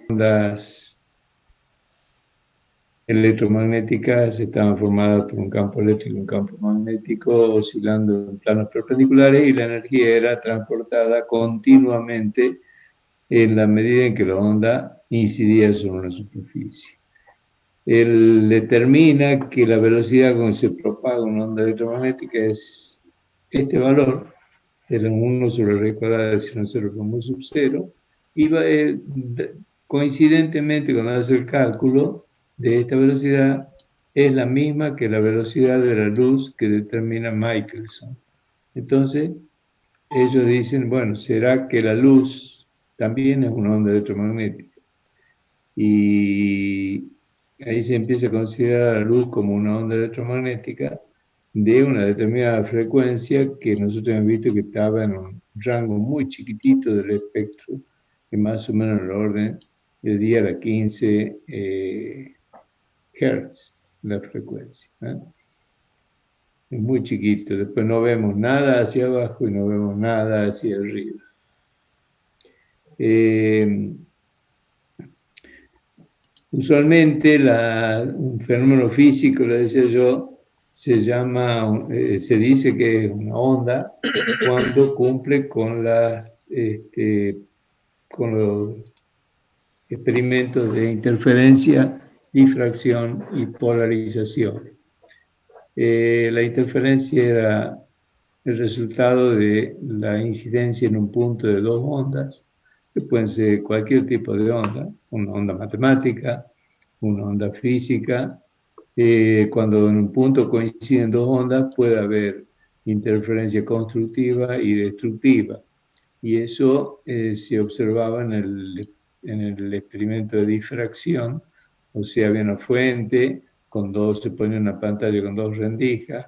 ondas electromagnéticas estaban formadas por un campo eléctrico y un campo magnético oscilando en planos perpendiculares y la energía era transportada continuamente en la medida en que la onda incidía sobre una superficie. Él determina que la velocidad con que se propaga una onda electromagnética es este valor, el 1 sobre r cuadrada de epsilon 0 como sub 0, y coincidentemente cuando hace el cálculo de esta velocidad es la misma que la velocidad de la luz que determina Michelson. Entonces, ellos dicen, bueno, ¿será que la luz también es una onda electromagnética? Y ahí se empieza a considerar la luz como una onda electromagnética de una determinada frecuencia que nosotros hemos visto que estaba en un rango muy chiquitito del espectro, que más o menos el orden de 10 a la 15 Hertz, la frecuencia. Es muy chiquito, después no vemos nada hacia abajo y no vemos nada hacia arriba. Usualmente un fenómeno físico, le decía yo, se dice que es una onda cuando cumple con los experimentos de interferencia, difracción y polarización. La interferencia era el resultado de la incidencia en un punto de dos ondas, que pueden ser cualquier tipo de onda, una onda matemática, una onda física. Cuando en un punto coinciden dos ondas, puede haber interferencia constructiva y destructiva. Y eso se observaba en el experimento de difracción, o sea, había una fuente, se pone una pantalla con dos rendijas,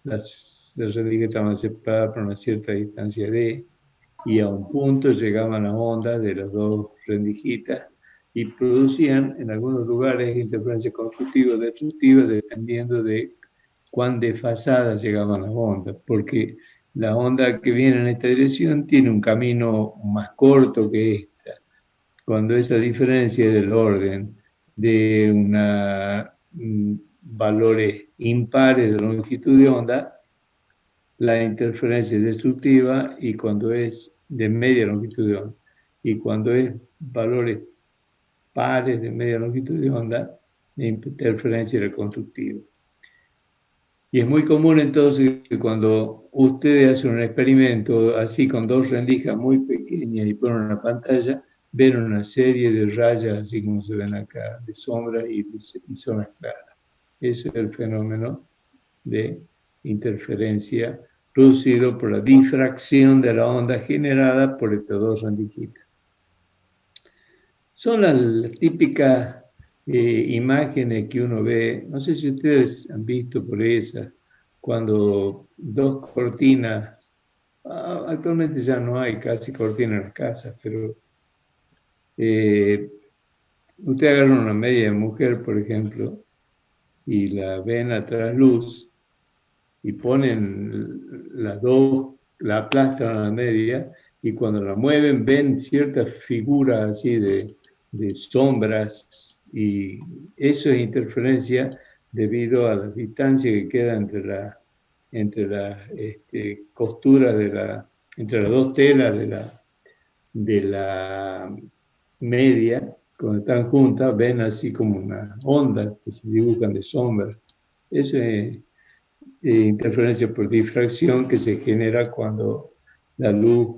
las rendijas estaban separadas por una cierta distancia d, y a un punto llegaban las ondas de las dos rendijitas y producían en algunos lugares interferencia constructiva o destructiva dependiendo de cuán desfasadas llegaban las ondas, porque la onda que viene en esta dirección tiene un camino más corto que esta. Cuando esa diferencia es del orden de valores impares de longitud de onda, la interferencia es destructiva, y cuando es de media longitud de onda. Y cuando es valores pares de media longitud de onda, la interferencia era constructiva. Y es muy común entonces que cuando ustedes hacen un experimento así con dos rendijas muy pequeñas y ponen una pantalla, ven una serie de rayas así como se ven acá, de sombras y zonas claras. Ese es el fenómeno de interferencia producido por la difracción de la onda generada por estas dos rendijitas. Son las típicas imágenes que uno ve, no sé si ustedes han visto por esas, cuando dos cortinas, actualmente ya no hay casi cortinas en las casas, pero usted agarra una media mujer, por ejemplo, y la ven a trasluz y ponen las dos, la aplastan a la media, y cuando la mueven ven ciertas figuras así de sombras, y eso es interferencia debido a la distancia que queda entre la costura entre las dos telas de la media. Cuando están juntas ven así como unas ondas que se dibujan de sombras. Eso es interferencia por difracción que se genera cuando la luz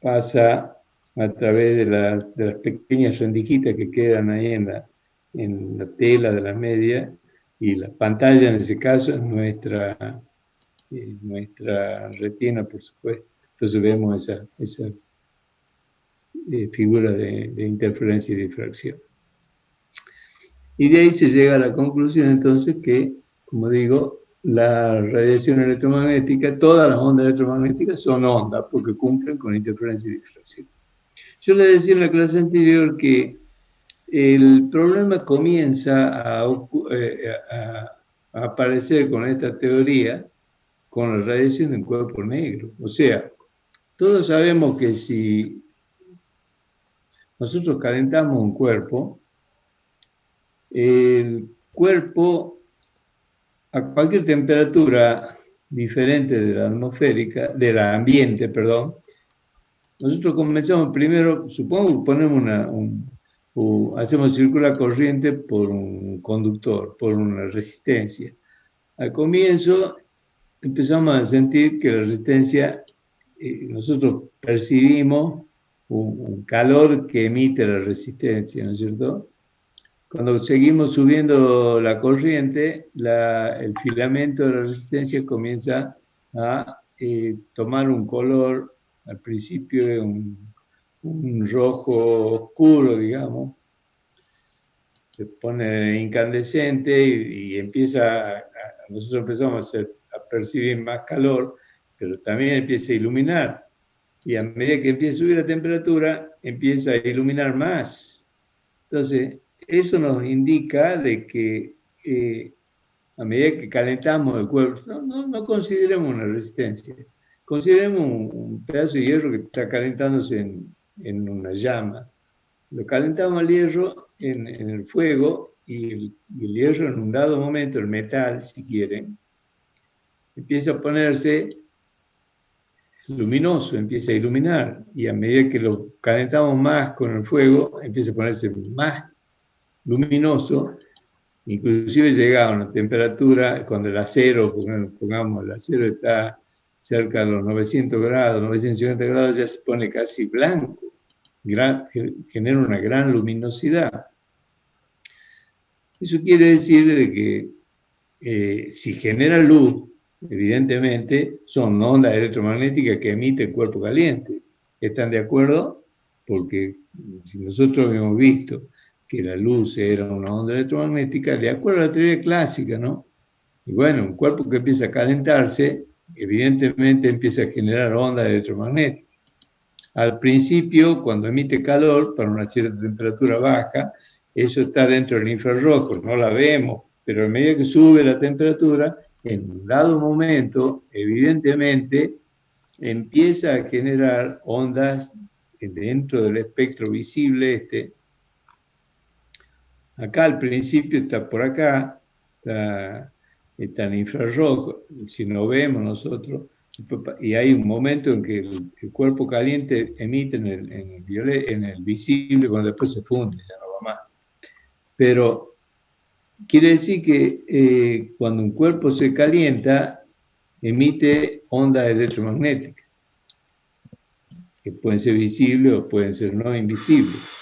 pasa a través de las pequeñas rendijitas que quedan ahí en la tela de la media, y la pantalla en ese caso es nuestra retina, por supuesto. Entonces vemos esa figura de interferencia y difracción. Y de ahí se llega a la conclusión entonces que, como digo, la radiación electromagnética, todas las ondas electromagnéticas son ondas porque cumplen con interferencia y difracción. Yo le decía en la clase anterior que el problema comienza a aparecer con esta teoría con la radiación de un cuerpo negro. O sea, todos sabemos que si nosotros calentamos un cuerpo, el cuerpo a cualquier temperatura diferente de la atmosférica, de la ambiente, perdón, nosotros comenzamos primero, supongo que ponemos hacemos circular corriente por un conductor, por una resistencia. Al comienzo empezamos a sentir que la resistencia, nosotros percibimos un calor que emite la resistencia, ¿no es cierto? Cuando seguimos subiendo la corriente, el filamento de la resistencia comienza a tomar un color, al principio un rojo oscuro, digamos, se pone incandescente y nosotros empezamos a percibir más calor, pero también empieza a iluminar. Y a medida que empieza a subir la temperatura, empieza a iluminar más. Entonces, eso nos indica de que a medida que calentamos el cuerpo, no consideremos una resistencia, consideremos un pedazo de hierro que está calentándose en una llama. Lo calentamos al hierro en el fuego y el hierro en un dado momento, el metal, si quieren, empieza a ponerse luminoso, empieza a iluminar, y a medida que lo calentamos más con el fuego, empieza a ponerse más luminoso, inclusive llega a una temperatura, cuando el acero, pongamos, el acero está cerca de los 900 grados, 950 grados, ya se pone casi blanco, genera una gran luminosidad. Eso quiere decir de que si genera luz, evidentemente son ondas electromagnéticas que emite el cuerpo caliente. ¿Están de acuerdo? Porque si nosotros hemos visto que la luz era una onda electromagnética, de acuerdo a la teoría clásica, ¿no? Y bueno, un cuerpo que empieza a calentarse, evidentemente empieza a generar ondas electromagnéticas. Al principio, cuando emite calor, para una cierta temperatura baja, eso está dentro del infrarrojo, no la vemos, pero a medida que sube la temperatura, en un dado momento, evidentemente, empieza a generar ondas dentro del espectro visible Acá al principio está por acá, está en infrarrojo, si no vemos nosotros, y hay un momento en que el cuerpo caliente emite en el visible, cuando después se funde, ya no va más. Pero quiere decir que cuando un cuerpo se calienta, emite ondas electromagnéticas, que pueden ser visibles o pueden ser no invisibles.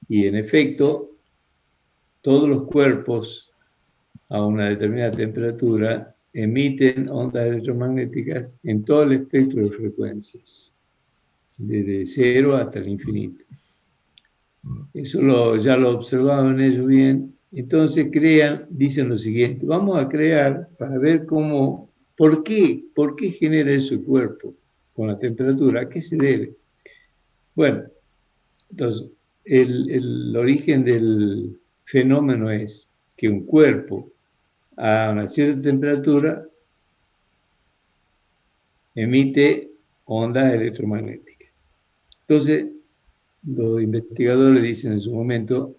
Y en efecto, todos los cuerpos a una determinada temperatura emiten ondas electromagnéticas en todo el espectro de frecuencias, desde cero hasta el infinito. Eso ya lo observaban ellos bien. Entonces dicen lo siguiente: vamos a crear para ver por qué genera eso el cuerpo con la temperatura, ¿a qué se debe? Bueno, entonces, el origen del fenómeno es que un cuerpo a una cierta temperatura emite ondas electromagnéticas. Entonces, los investigadores dicen en su momento,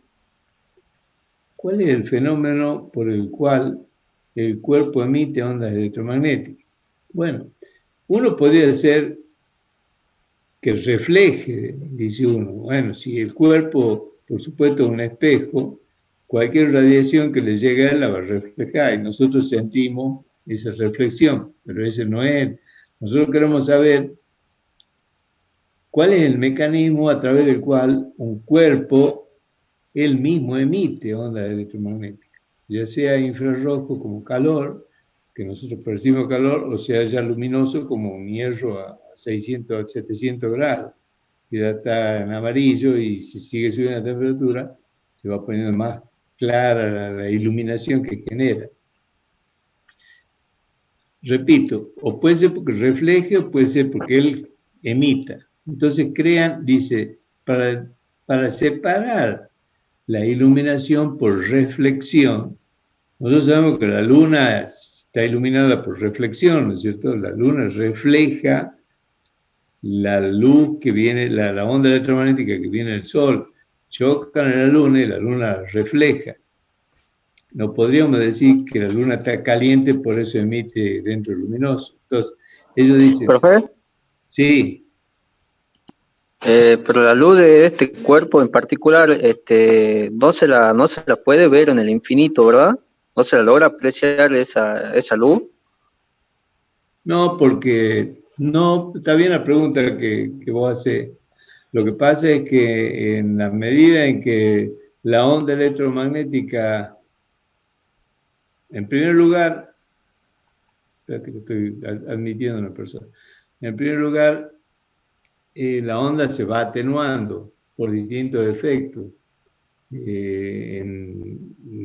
¿cuál es el fenómeno por el cual el cuerpo emite ondas electromagnéticas? Bueno, uno podría ser que refleje, dice uno. Bueno, si el cuerpo, por supuesto, es un espejo, cualquier radiación que le llegue a él la va a reflejar y nosotros sentimos esa reflexión, pero ese no es. Nosotros queremos saber cuál es el mecanismo a través del cual un cuerpo él mismo emite ondas electromagnéticas, ya sea infrarrojo como calor, que nosotros percibimos calor, o sea ya luminoso como un hierro a 600 o 700 grados, que ya está en amarillo y si sigue subiendo la temperatura, se va poniendo más clara la iluminación que genera. Repito, o puede ser porque refleje o puede ser porque él emita. Entonces dice, para separar la iluminación por reflexión, nosotros sabemos que la luna está iluminada por reflexión, ¿no es cierto? La luna refleja la luz que viene, la onda electromagnética que viene del Sol, chocan en la Luna y la Luna refleja. No podríamos decir que la Luna está caliente, por eso emite dentro luminoso. Entonces, ellos dicen, Profe, sí, pero la luz de este cuerpo en particular, no se la puede ver en el infinito, ¿verdad? No se la logra apreciar esa luz. no, porque no, está bien la pregunta que vos haces. Lo que pasa es que en la medida en que la onda electromagnética, en primer lugar, espérate que estoy admitiendo a una persona, en primer lugar, la onda se va atenuando por distintos efectos.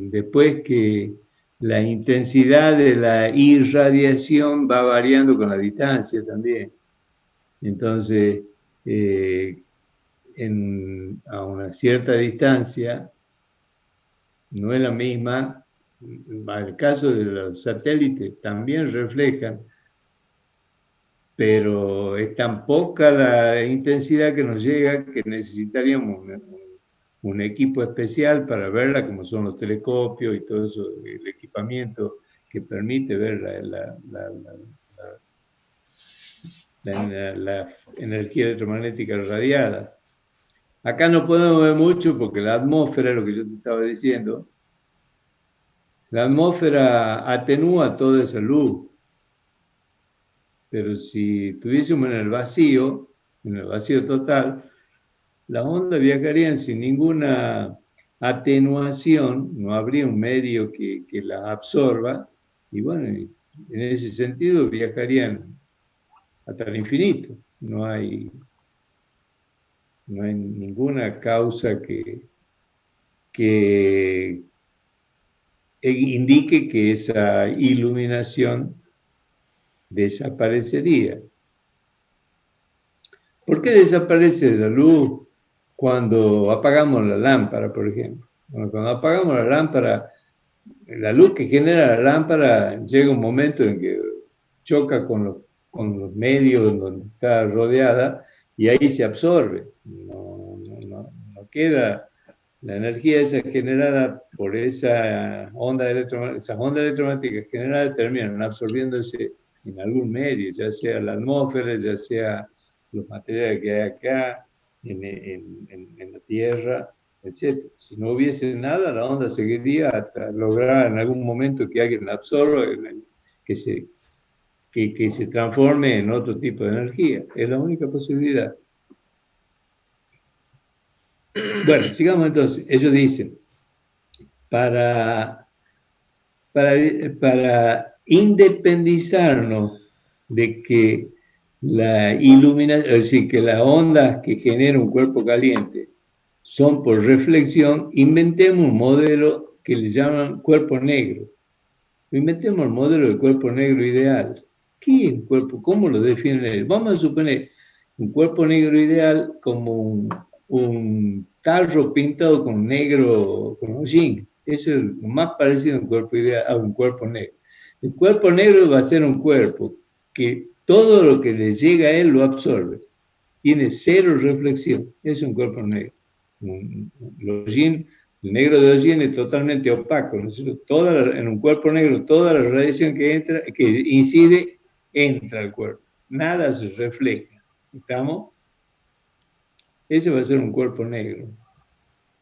Después que la intensidad de la irradiación va variando con la distancia también. Entonces, a una cierta distancia, no es la misma. En el caso de los satélites también reflejan, pero es tan poca la intensidad que nos llega que necesitaríamos un equipo especial para verla, como son los telescopios y todo eso, el equipamiento que permite ver la energía electromagnética radiada. Acá no podemos ver mucho porque la atmósfera, lo que yo te estaba diciendo, la atmósfera atenúa toda esa luz, pero si estuviésemos en el vacío total, las ondas viajarían sin ninguna atenuación, no habría un medio que las absorba, y bueno, en ese sentido viajarían hasta el infinito. No hay ninguna causa que indique que esa iluminación desaparecería. ¿Por qué desaparece la luz cuando apagamos la lámpara, por ejemplo? Bueno, cuando apagamos la lámpara, la luz que genera la lámpara llega un momento en que choca con los medios en donde está rodeada y ahí se absorbe. No queda la energía esa generada por esas ondas electromagnéticas generadas terminan absorbiéndose en algún medio, ya sea la atmósfera, ya sea los materiales que hay acá, en la Tierra, etc. Si no hubiese nada, la onda seguiría hasta lograr en algún momento que alguien la absorba, que se transforme en otro tipo de energía. Es la única posibilidad. Bueno, sigamos entonces. Ellos dicen, para, para independizarnos de que la iluminación, es decir, que las ondas que genera un cuerpo caliente son por reflexión, inventemos un modelo que le llaman cuerpo negro. Inventemos el modelo del cuerpo negro ideal. ¿Qué es un cuerpo? ¿Cómo lo definen ellos? Vamos a suponer un cuerpo negro ideal como un tarro pintado con negro, con hollín. Eso es lo más parecido a un cuerpo ideal, a un cuerpo negro. El cuerpo negro va a ser un cuerpo que todo lo que le llega a él lo absorbe. Tiene cero reflexión. Es un cuerpo negro. El negro de hollín es totalmente opaco. ¿No? En un cuerpo negro, toda la radiación que incide, entra al cuerpo. Nada se refleja. ¿Estamos? Ese va a ser un cuerpo negro.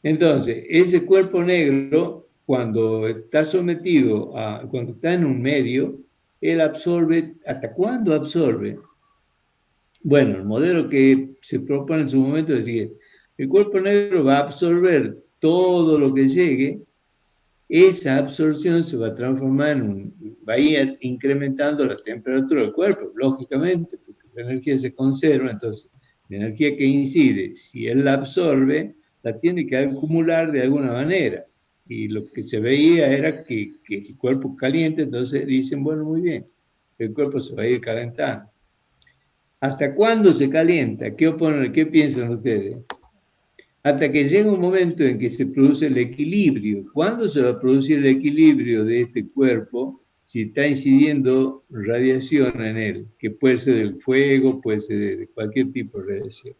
Entonces, ese cuerpo negro, cuando está cuando está en un medio, él absorbe. ¿Hasta cuándo absorbe? Bueno, el modelo que se propone en su momento es decir, el cuerpo negro va a absorber todo lo que llegue, esa absorción se va a transformar va a ir incrementando la temperatura del cuerpo, lógicamente, porque la energía se conserva, entonces la energía que incide, si él la absorbe, la tiene que acumular de alguna manera. Y lo que se veía era que el cuerpo caliente, entonces dicen, bueno, muy bien, el cuerpo se va a ir calentando. ¿Hasta cuándo se calienta? ¿Qué piensan ustedes? Hasta que llega un momento en que se produce el equilibrio. ¿Cuándo se va a producir el equilibrio de este cuerpo? si está incidiendo radiación en él, que puede ser del fuego, puede ser de cualquier tipo de radiación.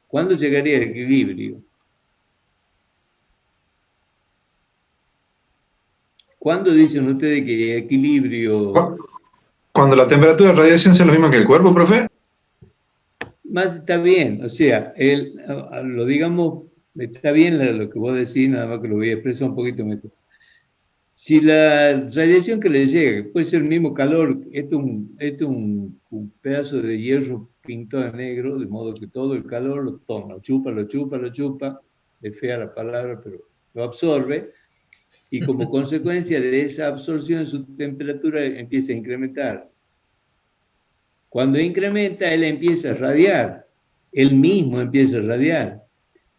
¿Cuándo llegaría al equilibrio? ¿Cuándo dicen ustedes que equilibrio? Cuando la temperatura de radiación sea la misma que el cuerpo, profe. Más está bien, o sea, lo digamos, está bien lo que vos decís, nada más que lo voy a expresar un poquito mejor. Si la radiación que le llega, que puede ser el mismo calor, esto es un pedazo de hierro pintado de negro, de modo que todo el calor lo toma, lo chupa, lo chupa, lo chupa, es fea la palabra, pero lo absorbe, y como consecuencia de esa absorción su temperatura empieza a incrementar. Cuando incrementa, él empieza a radiar, él mismo empieza a radiar.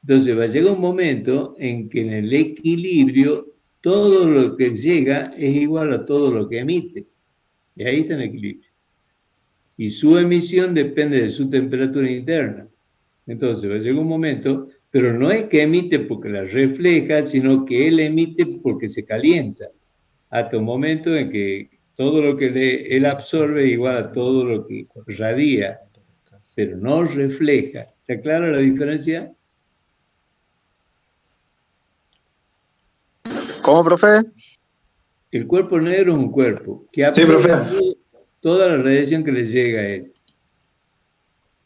Entonces va a llegar un momento en que en el equilibrio todo lo que llega es igual a todo lo que emite. Y ahí está el equilibrio. Y su emisión depende de su temperatura interna. Entonces va a llegar un momento, pero no es que emite porque la refleja, sino que él emite porque se calienta. Hasta un momento en que todo lo que él absorbe es igual a todo lo que radia, pero no refleja. ¿Está clara la diferencia? ¿Cómo, profe? El cuerpo negro es un cuerpo que Sí, profe. absorbe toda la radiación que le llega a él.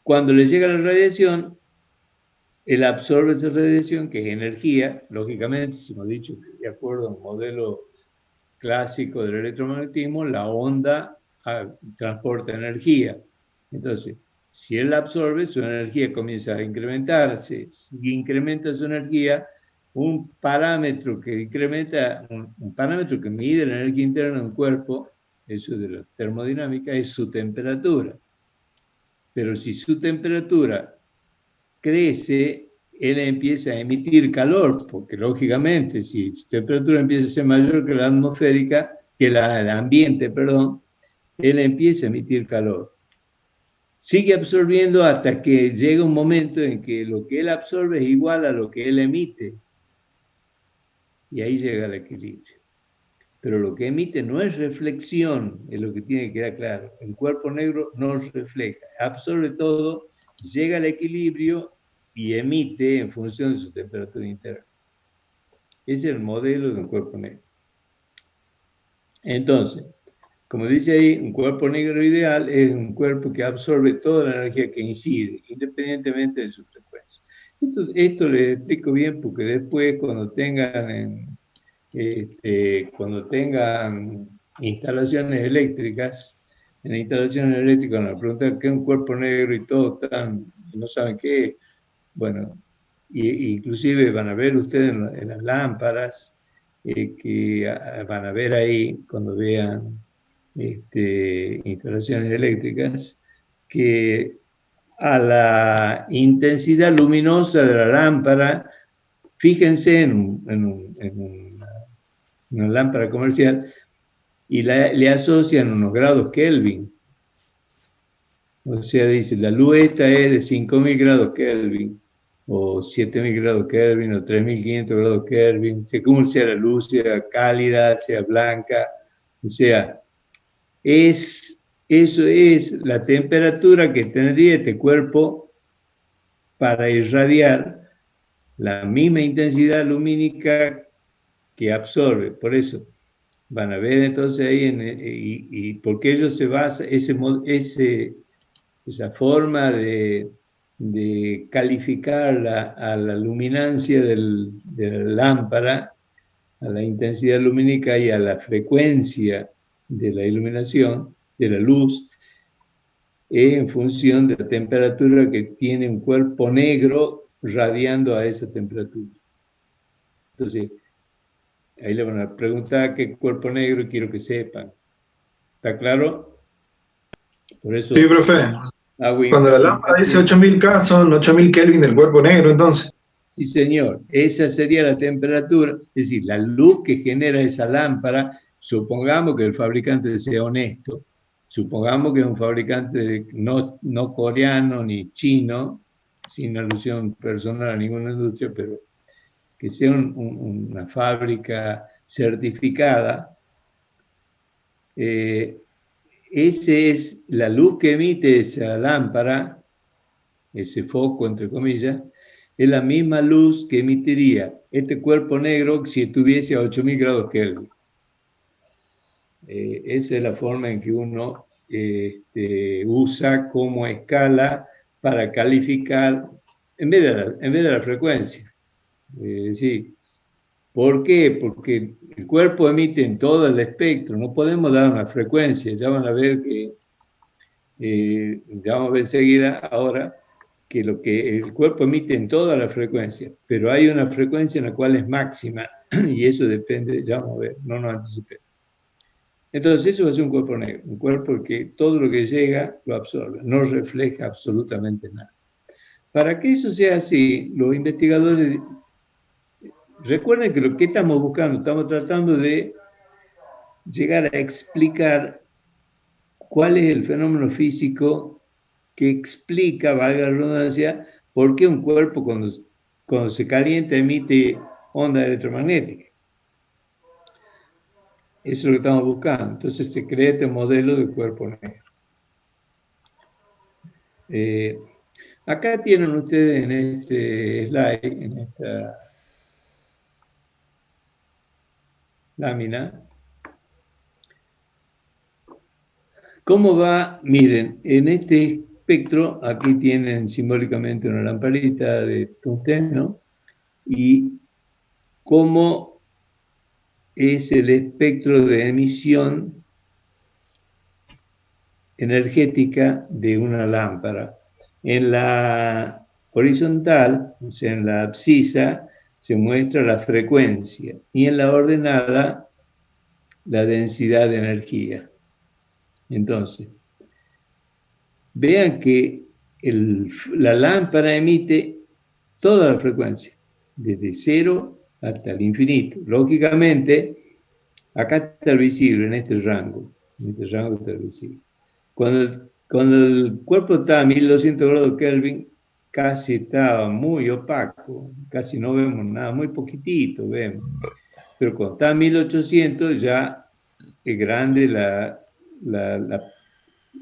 Cuando le llega la radiación, él absorbe esa radiación, que es energía, lógicamente, si hemos dicho que de acuerdo a un modelo clásico del electromagnetismo, la onda transporta energía. Entonces, si él la absorbe, su energía comienza a incrementarse. Si incrementa su energía, un parámetro que incrementa, un parámetro que mide la energía interna de un cuerpo, eso de la termodinámica, es su temperatura. Pero si su temperatura crece, él empieza a emitir calor, porque lógicamente, si su temperatura empieza a ser mayor que la atmosférica, que el ambiente, perdón, él empieza a emitir calor. Sigue absorbiendo hasta que llega un momento en que lo que él absorbe es igual a lo que él emite. Y ahí llega el equilibrio. Pero lo que emite no es reflexión, es lo que tiene que quedar claro. El cuerpo negro no refleja, absorbe todo, llega al equilibrio y emite en función de su temperatura interna. Ese es el modelo de un cuerpo negro. Entonces, como dice ahí, un cuerpo negro ideal es un cuerpo que absorbe toda la energía que incide, independientemente de su frecuencia. Esto les explico bien porque después cuando tengan instalaciones eléctricas, en las instalaciones eléctricas nos preguntan qué es un cuerpo negro y todos no saben qué es. Bueno, inclusive van a ver ustedes en las lámparas, que van a ver ahí cuando vean instalaciones eléctricas, que a la intensidad luminosa de la lámpara, fíjense en una lámpara comercial y le asocian unos grados Kelvin. O sea, dice, la luz esta es de 5000 grados Kelvin, o 7000 grados Kelvin, o 3500 grados Kelvin, según sea la luz, sea cálida, sea blanca, o sea, eso es la temperatura que tendría este cuerpo para irradiar la misma intensidad lumínica que absorbe. Por eso van a ver entonces ahí, y porque ello se basa, esa forma de calificar a la luminancia de la lámpara, a la intensidad lumínica y a la frecuencia de la iluminación, de la luz, es en función de la temperatura que tiene un cuerpo negro radiando a esa temperatura. Entonces, ahí le van a preguntar qué cuerpo negro y quiero que sepan. ¿Está claro? Por eso, Sí, profe. hago Cuando la lámpara dice hincapié. 8000 K, son 8000 Kelvin del cuerpo negro, entonces. Sí, señor, esa sería la temperatura, es decir, la luz que genera esa lámpara. Supongamos que el fabricante sea honesto, supongamos que es un fabricante no coreano ni chino, sin alusión personal a ninguna industria, pero que sea una fábrica certificada, Esa es la luz que emite esa lámpara, ese foco, entre comillas, es la misma luz que emitiría este cuerpo negro si estuviese a 8000 grados Kelvin. Esa es la forma en que uno usa como escala para calificar en vez de la frecuencia. Sí. ¿Por qué? Porque el cuerpo emite en todo el espectro, no podemos dar una frecuencia, ya van a ver que, ya vamos a ver enseguida ahora, que lo que el cuerpo emite en toda la frecuencia, pero hay una frecuencia en la cual es máxima, y eso depende, ya vamos a ver, no nos anticipemos. Entonces eso va a ser un cuerpo negro, un cuerpo que todo lo que llega lo absorbe, no refleja absolutamente nada. Para que eso sea así, los investigadores, recuerden que lo que estamos buscando, estamos tratando de llegar a explicar cuál es el fenómeno físico que explica, valga la redundancia, por qué un cuerpo cuando se calienta emite onda electromagnética. Eso es lo que estamos buscando. Entonces se crea este modelo de cuerpo negro. Acá tienen ustedes en este slide, en esta lámina, ¿cómo va? Miren, en este espectro, aquí tienen simbólicamente una lamparita de tungsteno, y cómo es el espectro de emisión energética de una lámpara. En la horizontal, o sea, en la abscisa, se muestra la frecuencia, y en la ordenada, la densidad de energía. Entonces, vean que la lámpara emite toda la frecuencia, desde 0 hasta el infinito. Lógicamente, acá está el visible, en este rango está el visible. Cuando el cuerpo está a 1200 grados Kelvin, casi está muy opaco, casi no vemos nada, muy poquitito vemos. Pero cuando está a 1800 ya es grande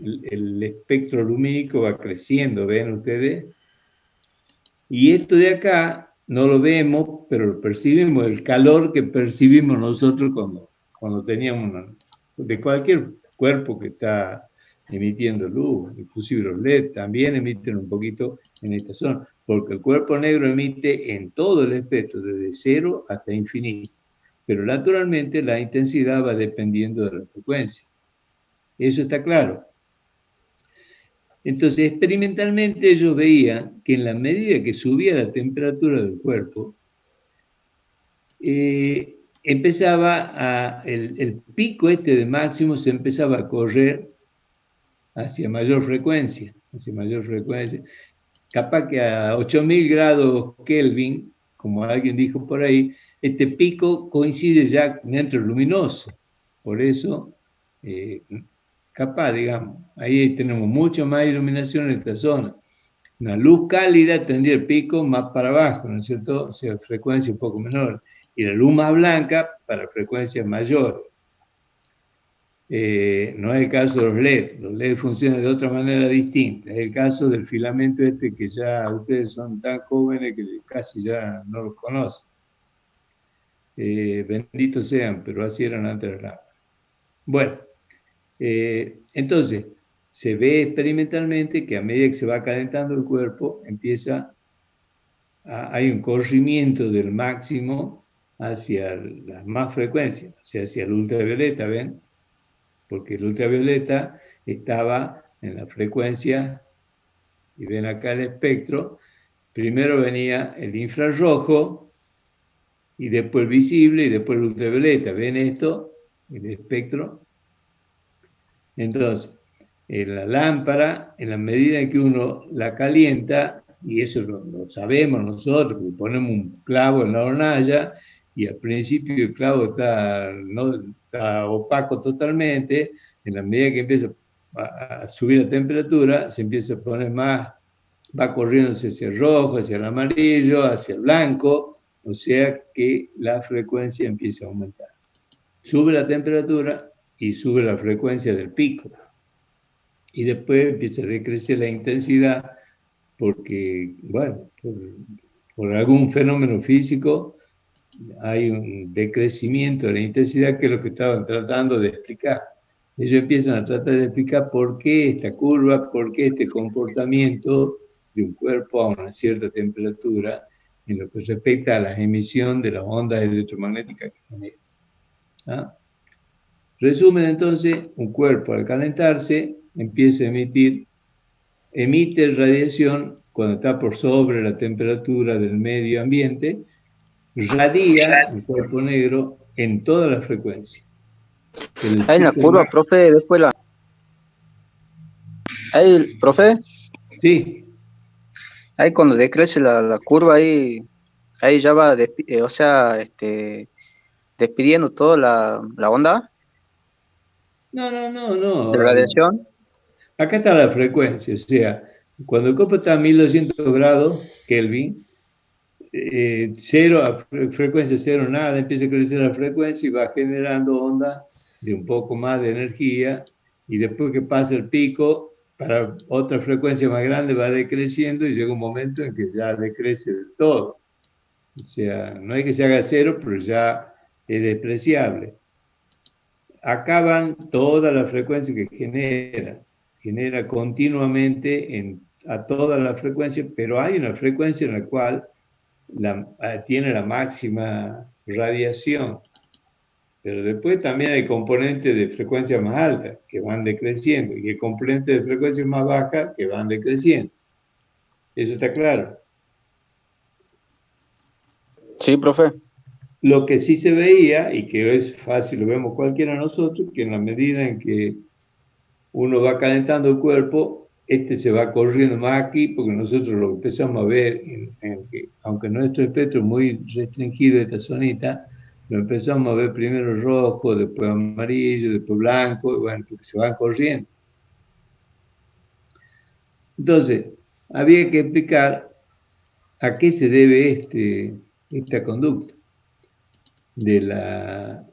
el espectro lumínico, va creciendo, ven ustedes. Y esto de acá no lo vemos, pero lo percibimos, el calor que percibimos nosotros cuando teníamos de cualquier cuerpo que está emitiendo luz, inclusive los LED también emiten un poquito en esta zona, porque el cuerpo negro emite en todo el espectro, desde 0 hasta infinito, pero naturalmente la intensidad va dependiendo de la frecuencia. Eso está claro. Entonces, experimentalmente ellos veían que en la medida que subía la temperatura del cuerpo, empezaba el pico de máximo se empezaba a correr hacia mayor frecuencia, capaz que a 8000 grados Kelvin, como alguien dijo por ahí, este pico coincide ya dentro luminoso, por eso, capaz, digamos, ahí tenemos mucho más iluminación en esta zona. Una luz cálida tendría el pico más para abajo, ¿no es cierto? O sea, frecuencia un poco menor. Y la luz más blanca para frecuencias mayores. No es el caso de los LED. Los LED funcionan de otra manera distinta. Es el caso del filamento que ya ustedes son tan jóvenes que casi ya no los conocen. Benditos sean, pero así eran antes de la... Bueno, entonces, se ve experimentalmente que a medida que se va calentando el cuerpo, hay un corrimiento del máximo hacia las más frecuencias, o sea, hacia el ultravioleta, ¿ven? Porque el ultravioleta estaba en la frecuencia, y ven acá el espectro, primero venía el infrarrojo, y después el visible, y después el ultravioleta, ¿ven esto? El espectro. Entonces, en la lámpara, en la medida en que uno la calienta, y eso lo sabemos nosotros, porque ponemos un clavo en la hornalla, y al principio el clavo está opaco totalmente, en la medida que empieza a subir la temperatura, se empieza a poner más, va corriendo hacia el rojo, hacia el amarillo, hacia el blanco, o sea que la frecuencia empieza a aumentar. Sube la temperatura, y sube la frecuencia del pico. Y después empieza a decrecer la intensidad porque, bueno, por algún fenómeno físico hay un decrecimiento de la intensidad, que es lo que estaban tratando de explicar. Ellos empiezan a tratar de explicar por qué esta curva, por qué este comportamiento de un cuerpo a una cierta temperatura en lo que respecta a la emisión de las ondas electromagnéticas que genera. ¿Ah? Resumen entonces, un cuerpo al calentarse empieza a emite radiación cuando está por sobre la temperatura del medio ambiente, radia el cuerpo negro en toda la frecuencia. Ahí en la curva, profe, después la... Ahí, profe, Sí, ahí cuando decrece la curva, ahí ya va, o sea, despidiendo toda la onda de no. radiación. Acá está la frecuencia, o sea, cuando el cuerpo está a 1200 grados Kelvin, cero, frecuencia cero, nada, empieza a crecer la frecuencia y va generando ondas de un poco más de energía, y después que pasa el pico, para otra frecuencia más grande va decreciendo y llega un momento en que ya decrece del todo. O sea, no hay que se haga cero, pero ya es despreciable. Acaban toda la frecuencia que genera continuamente a toda la frecuencia, pero hay una frecuencia en la cual tiene la máxima radiación, pero después también hay componentes de frecuencia más alta que van decreciendo y hay componentes de frecuencia más baja que van decreciendo. Eso está claro. Sí, profe. Lo que sí se veía, y que es fácil, lo vemos cualquiera de nosotros, que en la medida en que uno va calentando el cuerpo, se va corriendo más aquí, porque nosotros lo empezamos a ver, que, aunque nuestro espectro es muy restringido de esta zonita, lo empezamos a ver primero rojo, después amarillo, después blanco, y bueno, porque se van corriendo. Entonces, había que explicar a qué se debe esta conducta de la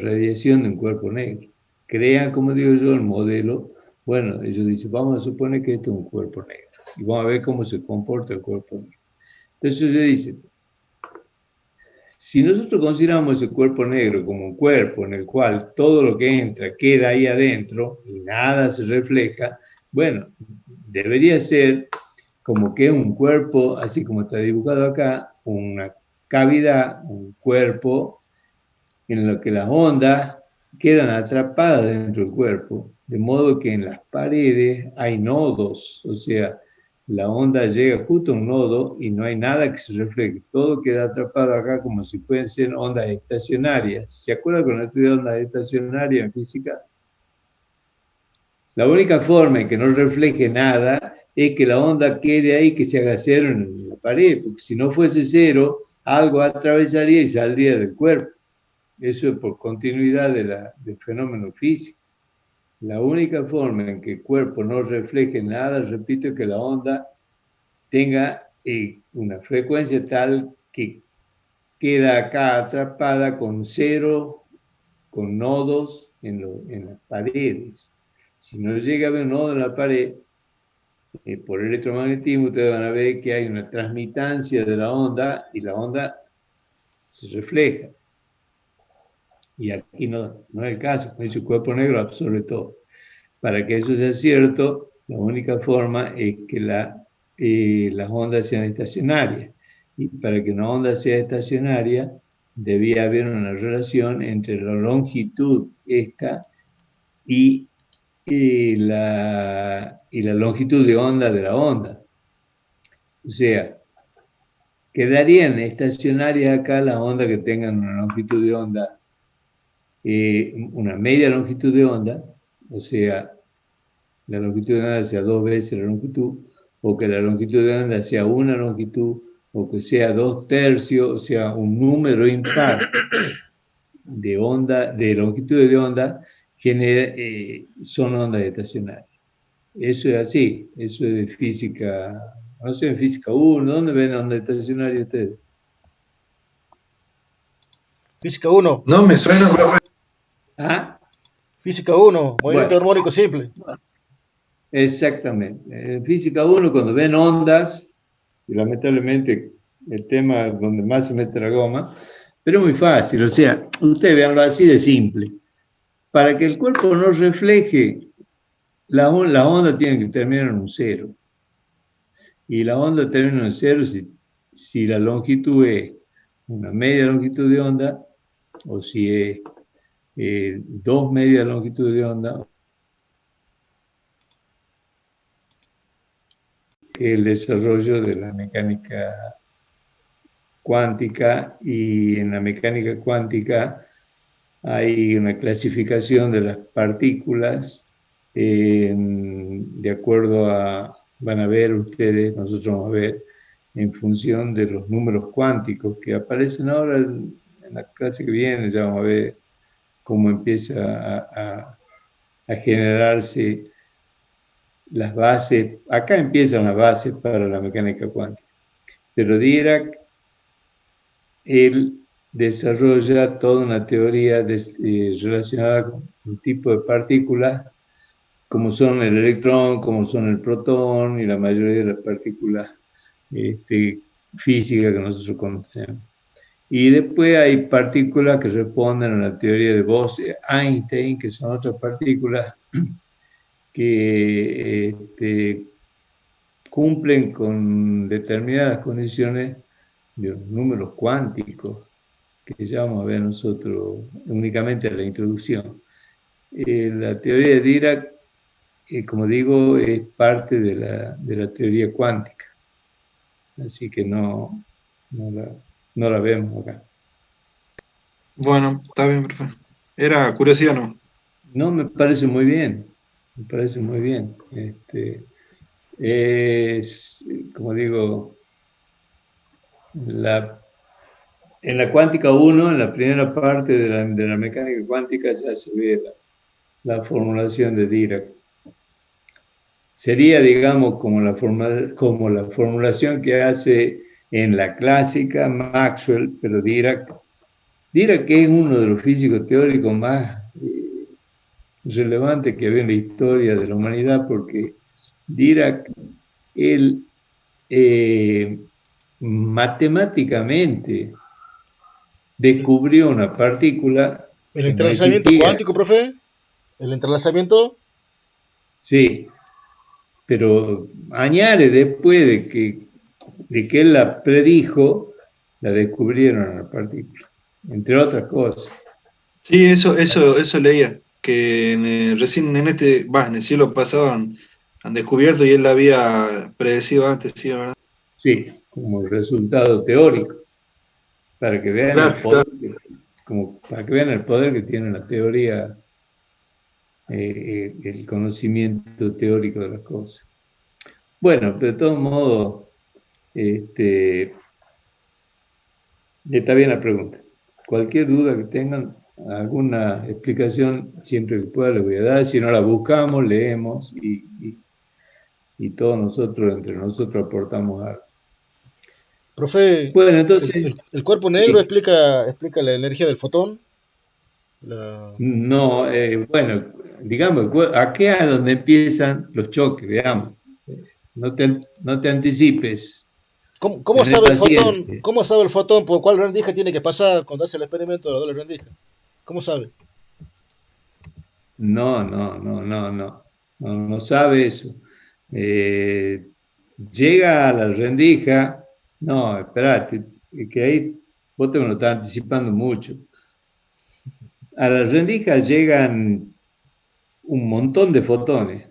radiación de un cuerpo negro. Crean, como digo yo, el modelo. Bueno, ellos dicen, vamos a suponer que esto es un cuerpo negro y vamos a ver cómo se comporta el cuerpo negro. Entonces ellos dicen, si nosotros consideramos ese cuerpo negro como un cuerpo en el cual todo lo que entra queda ahí adentro y nada se refleja, bueno, debería ser como que un cuerpo, así como está dibujado acá, una cavidad, un cuerpo en lo que las ondas quedan atrapadas dentro del cuerpo, de modo que en las paredes hay nodos, o sea, la onda llega justo a un nodo y no hay nada que se refleje, todo queda atrapado acá como si pueden ser ondas estacionarias. ¿Se acuerdan cuando estudié ondas estacionarias en física? La única forma en que no refleje nada es que la onda quede ahí, que se haga cero en la pared, porque si no fuese cero, algo atravesaría y saldría del cuerpo. Eso es por continuidad del fenómeno físico. La única forma en que el cuerpo no refleje nada, repito, es que la onda tenga una frecuencia tal que queda acá atrapada con cero, con nodos en las paredes. Si no llega a haber un nodo en la pared, por electromagnetismo ustedes van a ver que hay una transmitancia de la onda y la onda se refleja. Y aquí no es el caso, con su cuerpo negro absorbe todo. Para que eso sea cierto, la única forma es que las ondas sean estacionarias. Y para que una onda sea estacionaria, debía haber una relación entre la longitud esta y la longitud de onda de la onda. O sea, quedarían estacionarias acá las ondas que tengan una longitud de onda, una media longitud de onda, o sea, la longitud de onda sea 2 veces la longitud, o que la longitud de onda sea una longitud, o que sea 2/3, o sea, un número impar de onda, de longitudes de onda, son ondas estacionarias. Eso es así, eso es de física, no sé, en física 1, ¿dónde ven ondas estacionarias ustedes? Física 1. No me suena, profe. ¿Ah? Física 1, movimiento Bueno, armónico simple. exactamente. En física 1, cuando ven ondas, y lamentablemente el tema donde más se mete la goma, pero es muy fácil, o sea, ustedes veanlo así de simple. Para que el cuerpo no refleje, la onda tiene que terminar en un cero. Y la onda termina en un cero si la longitud es una media longitud de onda, o si es dos medias longitudes de onda, que es el desarrollo de la mecánica cuántica, y en la mecánica cuántica hay una clasificación de las partículas de acuerdo a, van a ver ustedes, nosotros vamos a ver, en función de los números cuánticos que aparecen ahora en la clase que viene, ya vamos a ver cómo empieza a generarse las bases. Acá empiezan las bases para la mecánica cuántica, pero Dirac, él desarrolla toda una teoría relacionada con un tipo de partículas, como son el electrón, como son el protón y la mayoría de las partículas físicas que nosotros conocemos. Y después hay partículas que responden a la teoría de Bose-Einstein, que son otras partículas que cumplen con determinadas condiciones de los números cuánticos, que ya vamos a ver nosotros únicamente en la introducción. La teoría de Dirac, como digo, es parte de la teoría cuántica, así que no la vemos acá. Bueno, está bien, profe. Era curiosidad, ¿no? No, me parece muy bien, me parece muy bien. Es, como digo, en la cuántica 1, en la primera parte de la mecánica cuántica, ya se ve la formulación de Dirac. Sería, digamos, como la formulación que hace en la clásica Maxwell, pero Dirac es uno de los físicos teóricos más relevantes que había en la historia de la humanidad, porque Dirac, él matemáticamente descubrió una partícula El que no entrelazamiento existía. cuántico, profe. El entrelazamiento. Sí, pero añade después de que él la predijo, la descubrieron a la partícula, entre otras cosas. Sí, eso leía, que recién en el siglo pasado han descubierto y él la había predecido antes, sí, ¿verdad? Sí, como resultado teórico, para que vean el Claro, poder, para que vean el poder que tiene la teoría, el conocimiento teórico de las cosas. Bueno, de todos modos, está bien la pregunta. Cualquier duda que tengan, alguna explicación, siempre que pueda les voy a dar. Si no la buscamos, leemos y todos nosotros, entre nosotros, aportamos algo. Profe, Bueno, entonces, el cuerpo negro sí. explica la energía del fotón. La... No, bueno, digamos, aquí es donde empiezan los choques, veamos. No te anticipes, ¿Cómo tener sabe el fotón? paciencia. ¿Cómo sabe el fotón por cuál rendija tiene que pasar cuando hace el experimento de la doble rendija? ¿Cómo sabe? No sabe eso. Eh, Llega a la rendija, no, espérate, que ahí vos te me lo estás anticipando mucho. A la rendija llegan un montón de fotones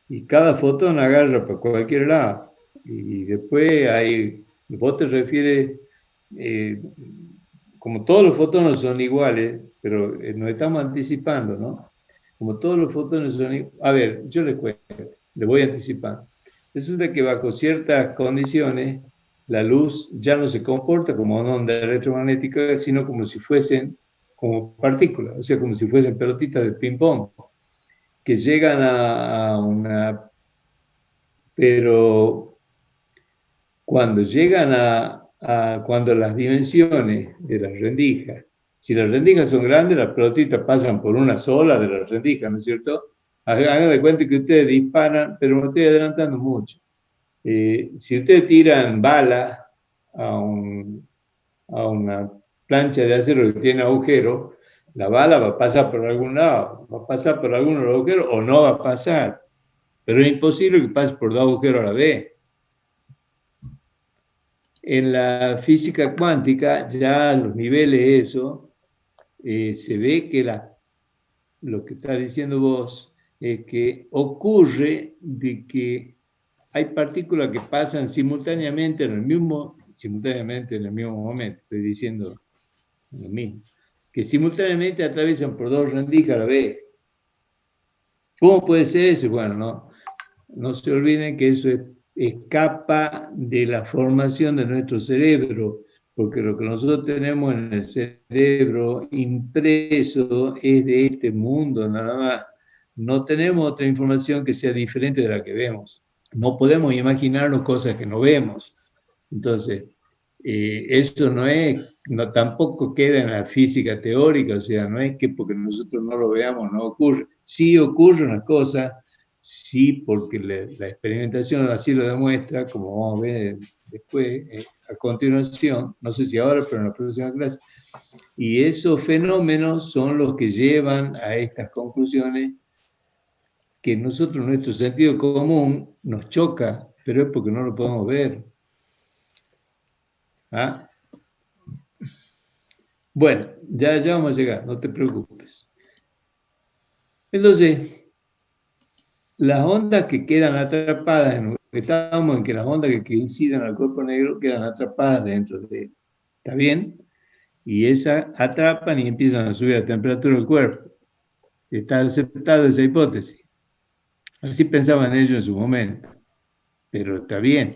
y cada fotón agarra para cualquier lado. Y después vos te refieres, eh, como todos los fotones son iguales, pero nos estamos anticipando, ¿no? Como todos los fotones son iguales. A ver, yo les cuento, les voy anticipando. Resulta que bajo ciertas condiciones, la luz ya no se comporta como una onda electromagnética, sino como si fuesen como partículas, o sea, como si fuesen pelotitas de ping-pong, que llegan a una... Pero cuando llegan cuando las dimensiones de las rendijas Si las rendijas son grandes, las pelotitas pasan por una sola de las rendijas, ¿no es cierto? Hagan de cuenta que ustedes disparan, pero me estoy adelantando mucho. Si ustedes tiran bala a una plancha de acero que tiene agujero, la bala va a pasar por algún lado, va a pasar por alguno de los agujeros o no va a pasar. Pero es imposible que pase por dos agujeros a la vez. En la física cuántica, ya a los niveles eso, se ve que lo que está diciendo vos es que ocurre de que hay partículas que pasan simultáneamente en el mismo momento, estoy diciendo lo mismo, que simultáneamente atraviesan por dos rendijas a la vez. ¿Cómo puede ser eso? Bueno, no se olviden que eso escapa de la formación de nuestro cerebro, porque lo que nosotros tenemos en el cerebro impreso es de este mundo nada más. No tenemos otra información que sea diferente de la que vemos. No podemos imaginarnos cosas que no vemos. Entonces, eso tampoco queda en la física teórica, o sea, no es que porque nosotros no lo veamos no ocurre. Sí ocurre una cosa, sí, porque la experimentación así lo demuestra, como vamos a ver después, a continuación, no sé si ahora, pero en la próxima clase. Y esos fenómenos son los que llevan a estas conclusiones que nosotros, nuestro sentido común, nos choca, pero es porque no lo podemos ver. ¿Ah? Bueno, ya vamos a llegar, no te preocupes. Entonces, las ondas que quedan atrapadas, estábamos en que las ondas que inciden al cuerpo negro quedan atrapadas dentro de él. ¿Está bien? Y esas atrapan y empiezan a subir la temperatura del cuerpo. Está aceptada esa hipótesis. Así pensaban ellos en su momento. Pero está bien.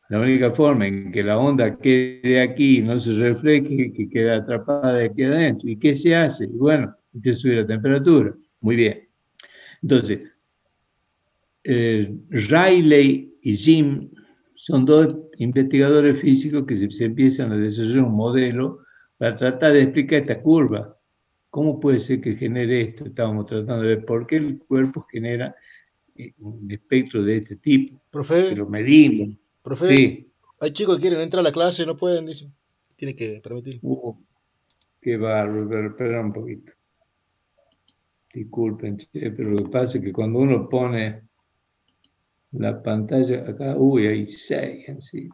La única forma en que la onda quede aquí y no se refleje, que queda atrapada de aquí adentro. ¿Y qué se hace? Y bueno, empieza a subir la temperatura. Muy bien. Entonces, Riley y Jim son dos investigadores físicos que se empiezan a desarrollar un modelo para tratar de explicar esta curva. ¿Cómo puede ser que genere esto? Estábamos tratando de ver por qué el cuerpo genera un espectro de este tipo. Profe, Que lo medimos. profe, Sí. hay chicos que quieren entrar a la clase, no pueden, dicen. Tiene que permitir. Qué bárbaro, espera un poquito. Disculpen, pero lo que pasa es que cuando uno pone la pantalla acá, hay 6 en sí.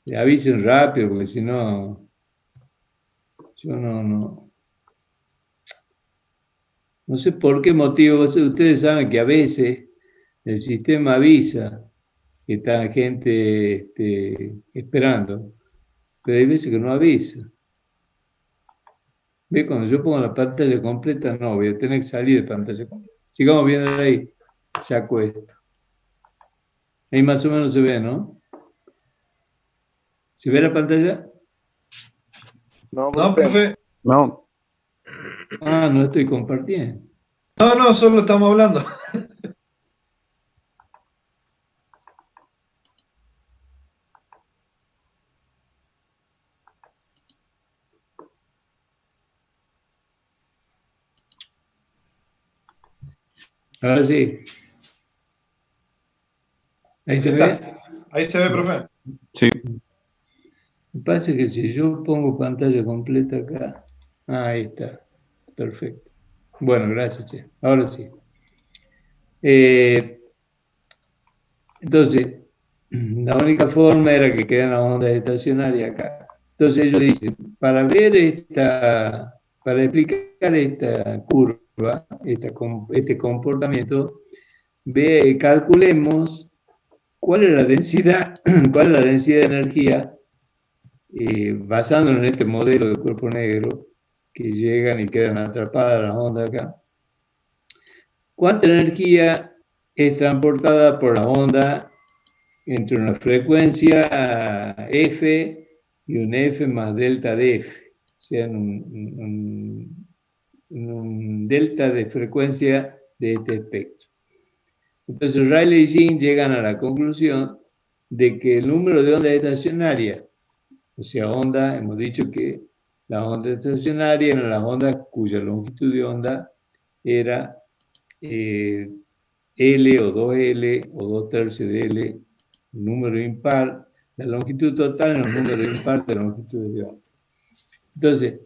Le avisen rápido, porque si no, yo no sé por qué motivo. Ustedes saben que a veces el sistema avisa que está gente esperando, pero hay veces que no avisa. ¿Ve? Cuando yo pongo la pantalla completa, no, voy a tener que salir de pantalla completa. Sigamos viendo ahí, saco esto. Ahí más o menos se ve, ¿no? ¿Se ve la pantalla? No, No, profe. profe. No. No estoy compartiendo. No, solo estamos hablando. Ahora sí. ¿Ahí se ve? Ahí se ve, profe. Sí. Me parece que si yo pongo pantalla completa acá, ahí está, perfecto. Bueno, gracias, che. Ahora sí. Entonces, la única forma era que quedan las ondas estacionarias acá. Entonces ellos dicen, para explicar esta curva, este comportamiento, calculemos cuál es la densidad, de energía basándonos en este modelo de cuerpo negro, que llegan y quedan atrapadas las ondas acá. ¿Cuánta energía es transportada por la onda entre una frecuencia F y un F más delta de F? O sea, un delta de frecuencia de este espectro. Entonces, Rayleigh y Jean llegan a la conclusión de que el número de ondas estacionarias O sea, onda, hemos dicho que las ondas estacionarias eran las ondas cuya longitud de onda era L o 2L o 2/3 de L, un número impar. La longitud total era un número impar de longitud de onda. Entonces,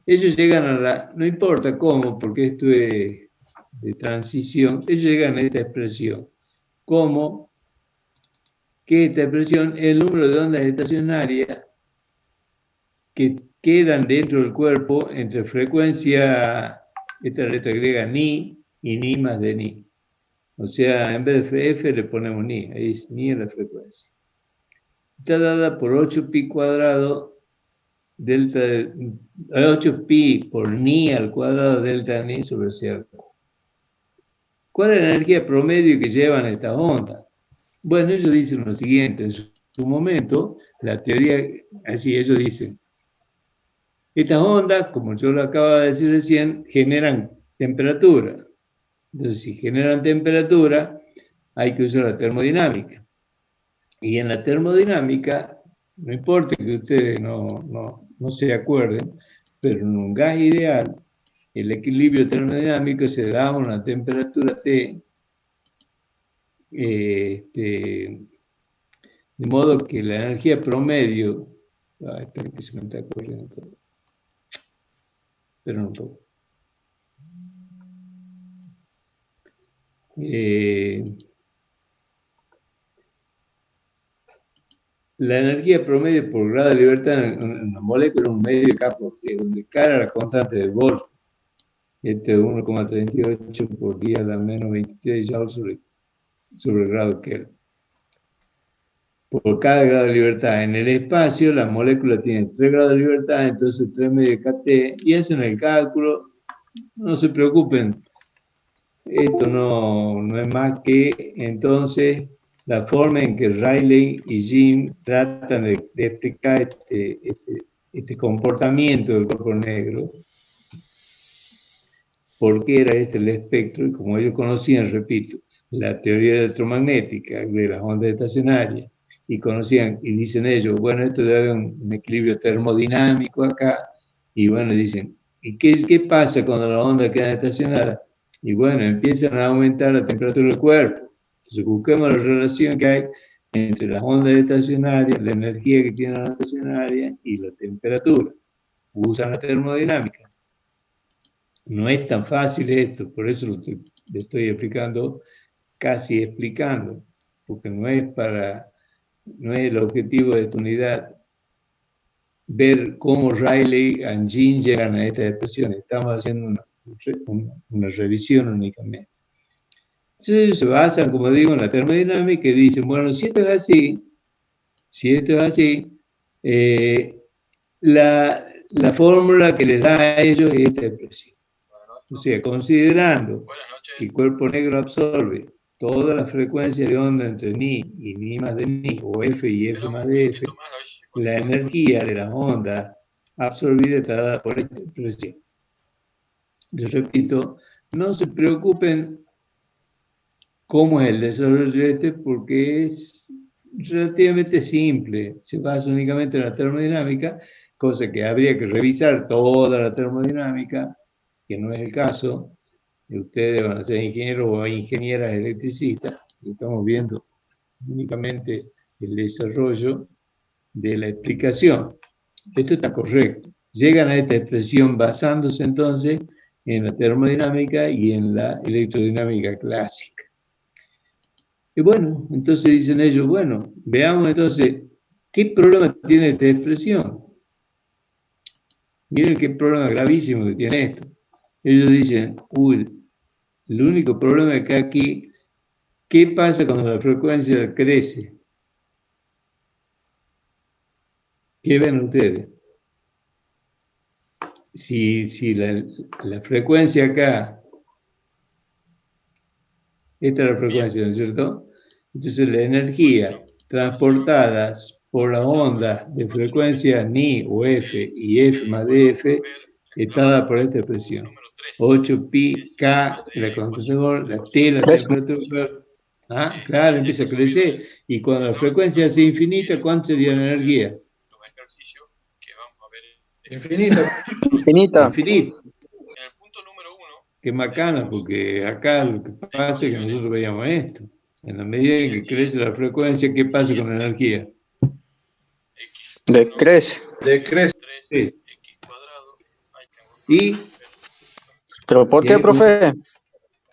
ellos llegan a la, no importa cómo, porque esto es de transición, ellos llegan a esta expresión. ¿Cómo? Que esta expresión es el número de ondas estacionarias que quedan dentro del cuerpo entre frecuencia, esta letra griega ni y ni más de ni. O sea, en vez de f le ponemos ni, ahí es ni en la frecuencia. Está dada por 8pi cuadrado delta de 8pi por ni al cuadrado delta ni sobre C. ¿Cuál es la energía promedio que llevan estas ondas? Bueno, ellos dicen lo siguiente, en su momento, la teoría, así ellos dicen, estas ondas, como yo lo acabo de decir recién, generan temperatura. Entonces, si generan temperatura, hay que usar la termodinámica. Y en la termodinámica, no importa que ustedes no se acuerden, pero en un gas ideal, el equilibrio termodinámico se da a una temperatura T, de modo que la energía promedio, espera que se me está corriendo todo. Espera un poco. La energía promedio por grado de libertad en una molécula es un medio de campo, donde cara la constante de Wolf, este es 1,38 por 10 a la menos 23 joules sobre el grado Kelvin. Por cada grado de libertad. En el espacio, la molécula tiene 3 grados de libertad, entonces 3 medios KT, y hacen el cálculo. No se preocupen, esto no es más que entonces la forma en que Rayleigh y Jim tratan de explicar este comportamiento del cuerpo negro, porque era este el espectro, y como ellos conocían, repito, la teoría electromagnética de las ondas estacionarias, y conocían, y dicen ellos, bueno, esto debe haber un equilibrio termodinámico acá, y bueno, dicen, ¿y qué pasa cuando las ondas quedan estacionadas? Y bueno, empiezan a aumentar la temperatura del cuerpo. Entonces busquemos la relación que hay entre las ondas estacionarias, la energía que tiene la onda estacionaria y la temperatura. Usan la termodinámica. No es tan fácil esto, por eso le estoy explicando, casi explicando, porque no es el objetivo de esta unidad ver cómo Rayleigh y Jean llegan a estas expresiones. Estamos haciendo una revisión únicamente. Entonces se basan, como digo, en la termodinámica y dicen, bueno, si esto es así, la fórmula que les da a ellos es esta expresión. O sea, considerando que el cuerpo negro absorbe toda la frecuencia de onda entre ni y ni más de ni, o f y f más de f, la energía de las ondas absorbidas está dada por esta expresión. Les repito, no se preocupen cómo es el desarrollo porque es relativamente simple, se basa únicamente en la termodinámica, cosa que habría que revisar toda la termodinámica, que no es el caso. Ustedes van a ser ingenieros o ingenieras electricistas, y estamos viendo únicamente el desarrollo de la explicación. Esto está correcto. Llegan a esta expresión basándose entonces en la termodinámica y en la electrodinámica clásica. Y bueno, entonces dicen ellos, bueno, veamos entonces, ¿qué problema tiene esta expresión? Miren qué problema gravísimo que tiene esto. Ellos dicen, el único problema es que aquí, ¿qué pasa cuando la frecuencia crece? ¿Qué ven ustedes? Si la frecuencia acá, esta es la frecuencia, ¿no es cierto? Entonces la energía transportada por las ondas de frecuencia ni o f y f más de f está dada por esta expresión. 8pi k, la concentración, la t, la temperatura. Claro, empieza a crecer. Y cuando la frecuencia es infinita, ¿cuánto sería la energía? ejercicio que vamos a ver. Infinita. Infinita. Infinito. En el punto número 1. Qué macana, porque acá lo que pasa es que nosotros veíamos esto. En la medida en que crece la frecuencia, ¿qué pasa con la energía? Decrece. Decrece. Sí. X cuadrado. Ahí tengo. Y, ¿Pero por qué, profe?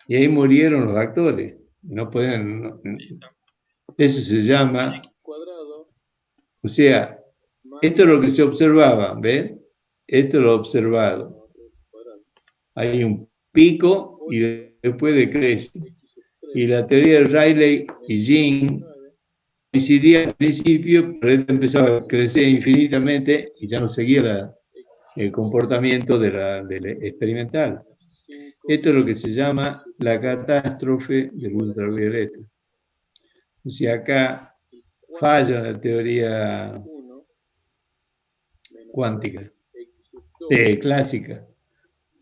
y ahí murieron los actores. No pueden. Eso se llama. O sea, esto es lo que se observaba, ¿ven? Esto es lo observado. Hay un pico y después decrece. Y la teoría de Rayleigh y Jean coincidía al principio, pero esto empezaba a crecer infinitamente y ya no seguía el comportamiento del experimental. Esto es lo que se llama la catástrofe del ultravioleta. O sea, acá falla la teoría cuántica, clásica.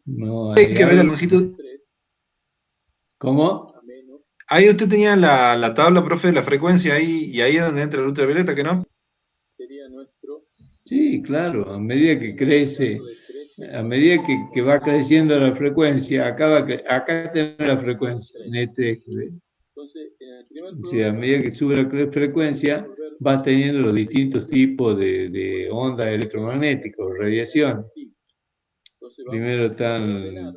No Hay que ver la longitud. ¿Cómo? Ahí usted tenía la tabla, profe, de la frecuencia ahí, y ahí es donde entra el ultravioleta, ¿que no? Sí, claro, a medida que crece, a medida que va creciendo la frecuencia, acá tenemos la frecuencia, en este eje. O sea, a medida que sube la frecuencia, va teniendo los distintos tipos de ondas electromagnéticas, radiación. Primero están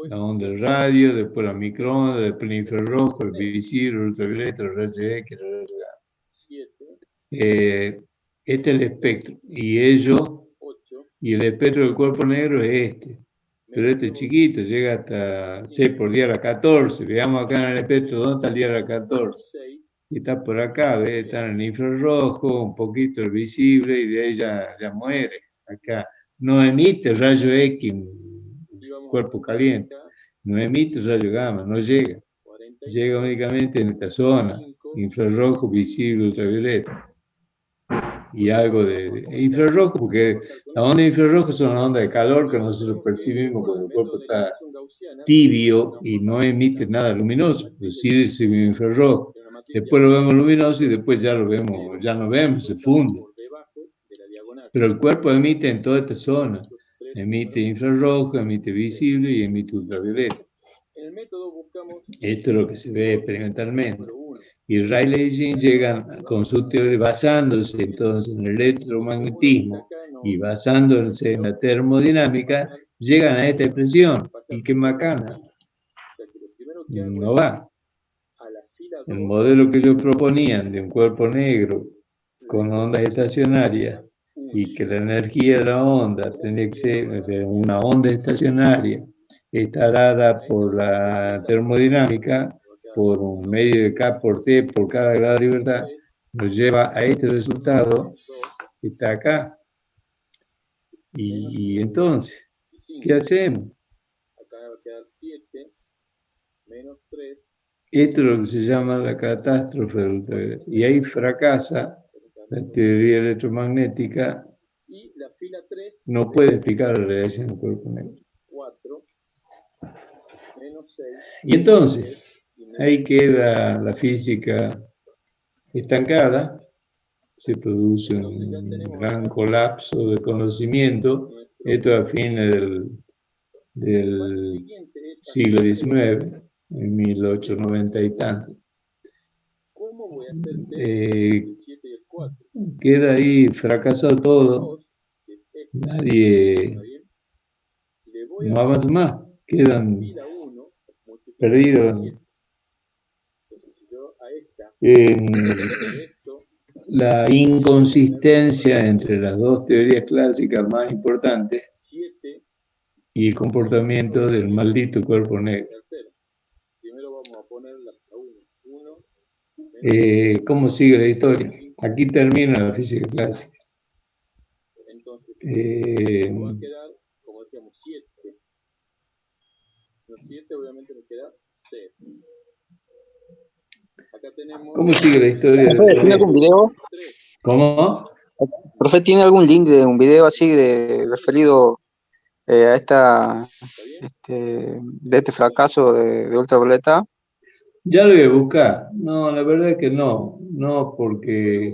la onda del radio, después la microonda, después el infrarrojo, el visible, el ultravioleta, el rayo X, el rayo gamma. Este es el espectro, y el espectro del cuerpo negro es este, pero este es chiquito, llega hasta 6 por 10 a la 14, veamos acá en el espectro, ¿dónde está el 10 a la 14? Y está por acá, ¿ves? Está en el infrarrojo, un poquito el visible, y de ahí ya muere, acá. No emite rayo X, cuerpo caliente, no emite rayo gamma, no llega, llega únicamente en esta zona, infrarrojo, visible, ultravioleta. Y algo de infrarrojo, porque la onda de infrarrojo son las ondas de calor que nosotros percibimos cuando el cuerpo está tibio y no emite nada luminoso, pero sí recibe infrarrojo. Después lo vemos luminoso y después ya no vemos, se funde. Pero el cuerpo emite en toda esta zona, emite infrarrojo, emite visible y emite ultravioleta. Esto es lo que se ve experimentalmente. Y Rayleigh y Jean llegan con su teoría, basándose entonces en el electromagnetismo y basándose en la termodinámica, llegan a esta expresión. Y qué macana. No va. El modelo que ellos proponían de un cuerpo negro con ondas estacionarias y que la energía de la onda tenía que ser de una onda estacionaria, está dada por la termodinámica, por un medio de K por T por cada grado de libertad, nos lleva a este resultado que está acá. Y entonces, ¿qué hacemos? Esto es lo que se llama la catástrofe del ultravioleta. Y ahí fracasa la teoría electromagnética, no puede explicar la radiación del cuerpo negro. Y entonces, ahí queda la física estancada, se produce un gran colapso de conocimiento, esto a fines del siglo XIX, en 1890 y tanto. Queda ahí fracasado todo, nadie, no avanza más, quedan perdidos en la inconsistencia entre las dos teorías clásicas más importantes y el comportamiento del maldito cuerpo negro. ¿Cómo sigue la historia? Aquí termina la física clásica. ¿Cómo sigue la historia? Profe, ¿tiene algún video? ¿Cómo? Profe, ¿tiene algún link de un video así referido a de este fracaso de ultravioleta? Ya lo voy a buscar. No, la verdad es que no, porque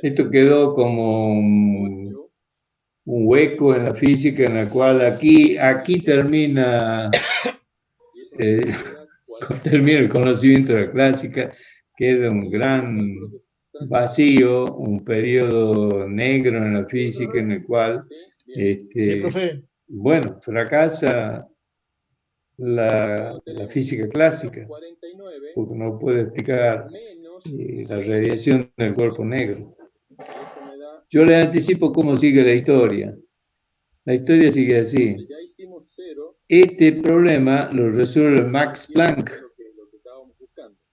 Esto quedó como un hueco en la física en la cual aquí termina, termina el conocimiento de la clásica, queda un gran vacío, un periodo negro en la física en el cual, Sí, profe. bueno, fracasa la física clásica, porque no puede explicar la radiación del cuerpo negro. Yo le anticipo cómo sigue la historia. La historia sigue así. Este problema lo resuelve Max Planck.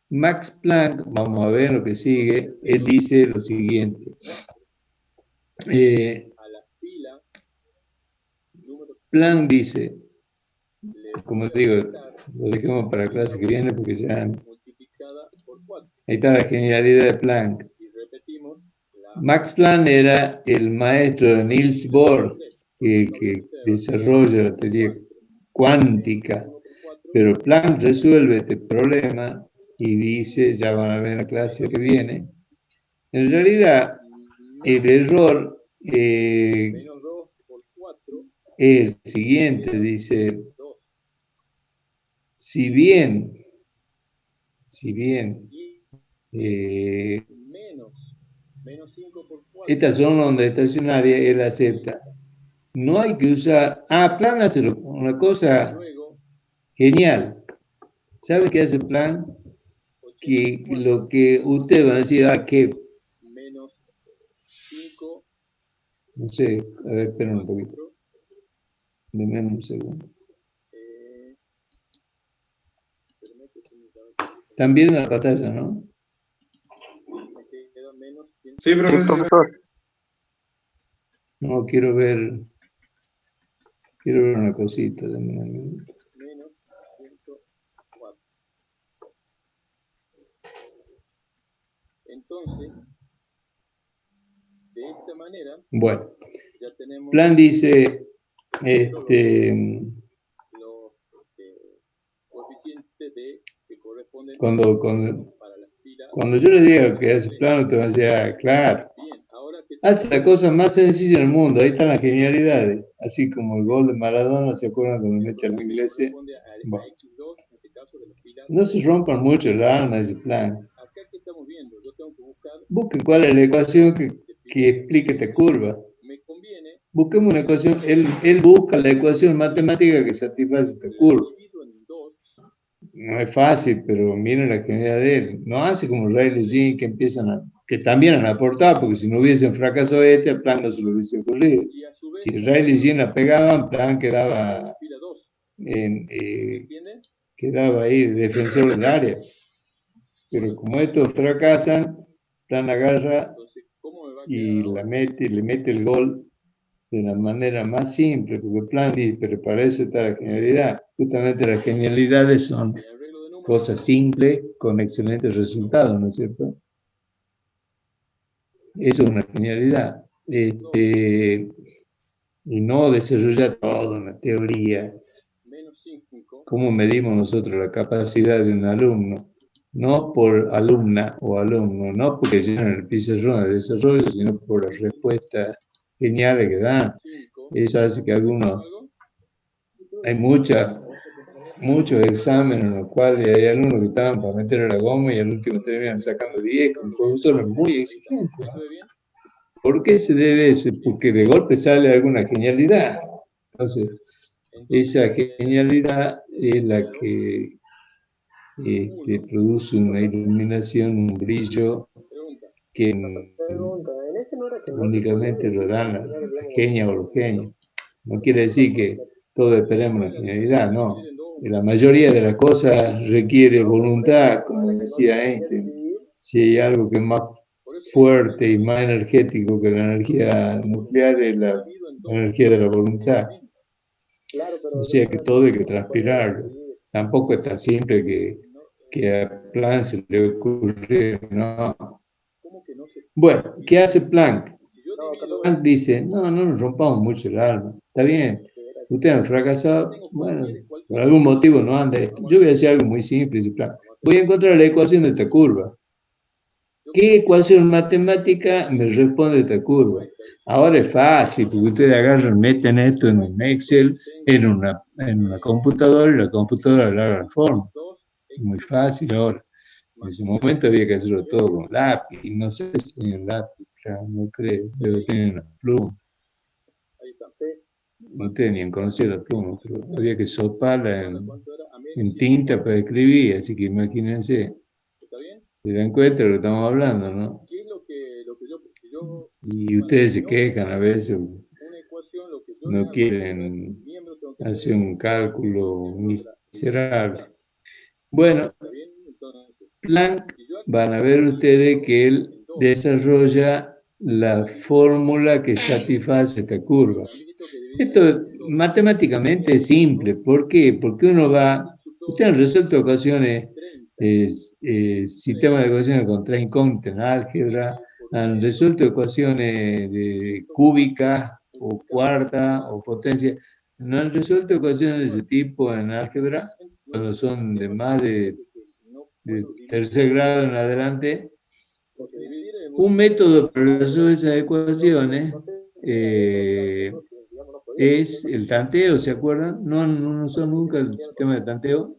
Max Planck, vamos a ver lo que sigue, él dice lo siguiente. Planck dice, como digo, lo dejemos para la clase que viene porque ya... Ahí está la genialidad de Planck. Max Planck era el maestro de Niels Bohr, que desarrolla la teoría cuántica, pero Planck resuelve este problema y dice, ya van a ver en la clase que viene, en realidad el error es el siguiente, dice, si bien estas son ondas estacionarias, él acepta. No hay que usar... Planck hace una cosa genial. ¿Sabe qué hace Planck? Que lo que usted va a decir, que... No sé, a ver, esperen un poquito. Denme un segundo. También en la pantalla, ¿no? Sí, profesor. No, quiero ver una cosita. Denme un minuto. Entonces, de esta manera, bueno, Planck dice, cuando yo le digo que hace Planck, te van a decir, claro, hace la cosa más sencilla del mundo, ahí están las genialidades, así como el gol de Maradona, ¿se acuerdan cuando mete al inglés? Bueno. No se rompan mucho el alma, dice Planck. Busquen cuál es la ecuación que explique esta curva. Busquemos una ecuación, él busca la ecuación matemática que satisface esta curva. No es fácil, pero miren la genialidad de él. No hace como Rayleigh y Jean que también han aportado, porque si no hubiesen fracasado a Planck no se lo hubiese ocurrido. Si Rayleigh y Jean la pegaban, Planck quedaba ahí defensor del área. Pero como estos fracasan, Planck agarra y le mete el gol de la manera más simple, porque Planck dice, pero para eso está la genialidad. Justamente las genialidades son cosas simples con excelentes resultados, ¿no es cierto? Eso es una genialidad. Y no desarrollar toda una teoría. ¿Cómo medimos nosotros la capacidad de un alumno? No por alumna o alumno, no porque llenan el pizarrón de desarrollo, sino por las respuestas geniales que dan. Eso hace que hay muchos exámenes en los cuales hay alumnos que estaban para meter a la goma y al último terminan sacando 10, con profesores muy exigentes. ¿Por qué se debe eso? Porque de golpe sale alguna genialidad. Entonces, esa genialidad es la que produce una iluminación, un brillo que únicamente lo dan la genia o los genios. No quiere decir que todos esperemos la genialidad, no. La mayoría de las cosas requiere voluntad, como decía Einstein. Si hay algo que es más fuerte y más energético que la energía nuclear, es la energía de la voluntad. O sea que todo hay que transpirarlo. Tampoco es tan simple que a Planck se le ocurre, ¿no? Bueno, ¿qué hace Planck? Planck dice, no nos rompamos mucho el alma. Está bien, ustedes han fracasado, bueno, por algún motivo no anda esto. Yo voy a hacer algo muy simple, dice Planck. Voy a encontrar la ecuación de esta curva. ¿qué ecuación matemática me responde esta curva? Ahora es fácil, porque ustedes agarran, meten esto en un Excel, en una computadora, y la computadora le haga la forma. Es muy fácil ahora. En ese momento había que hacerlo todo con lápiz, y no sé si tenían lápiz, ya no creo, pero tenían una pluma. No tenían, conocía la pluma, pero había que soparla en tinta para escribir, así que imagínense, se dan cuenta de lo que estamos hablando, ¿no? Y ustedes se quejan a veces, no quieren hacer un cálculo miserable. Bueno, Planck, van a ver ustedes que él desarrolla la fórmula que satisface esta curva. Esto matemáticamente es simple. ¿Por qué? Porque ustedes han resuelto ecuaciones, sistemas de ecuaciones con tres incógnitas en álgebra, han resuelto ecuaciones cúbicas o cuarta o potencia, no han resuelto ecuaciones de ese tipo en álgebra, cuando son de más de tercer grado en adelante. Un método para resolver esas ecuaciones es el tanteo, ¿se acuerdan? No usó nunca el sistema de tanteo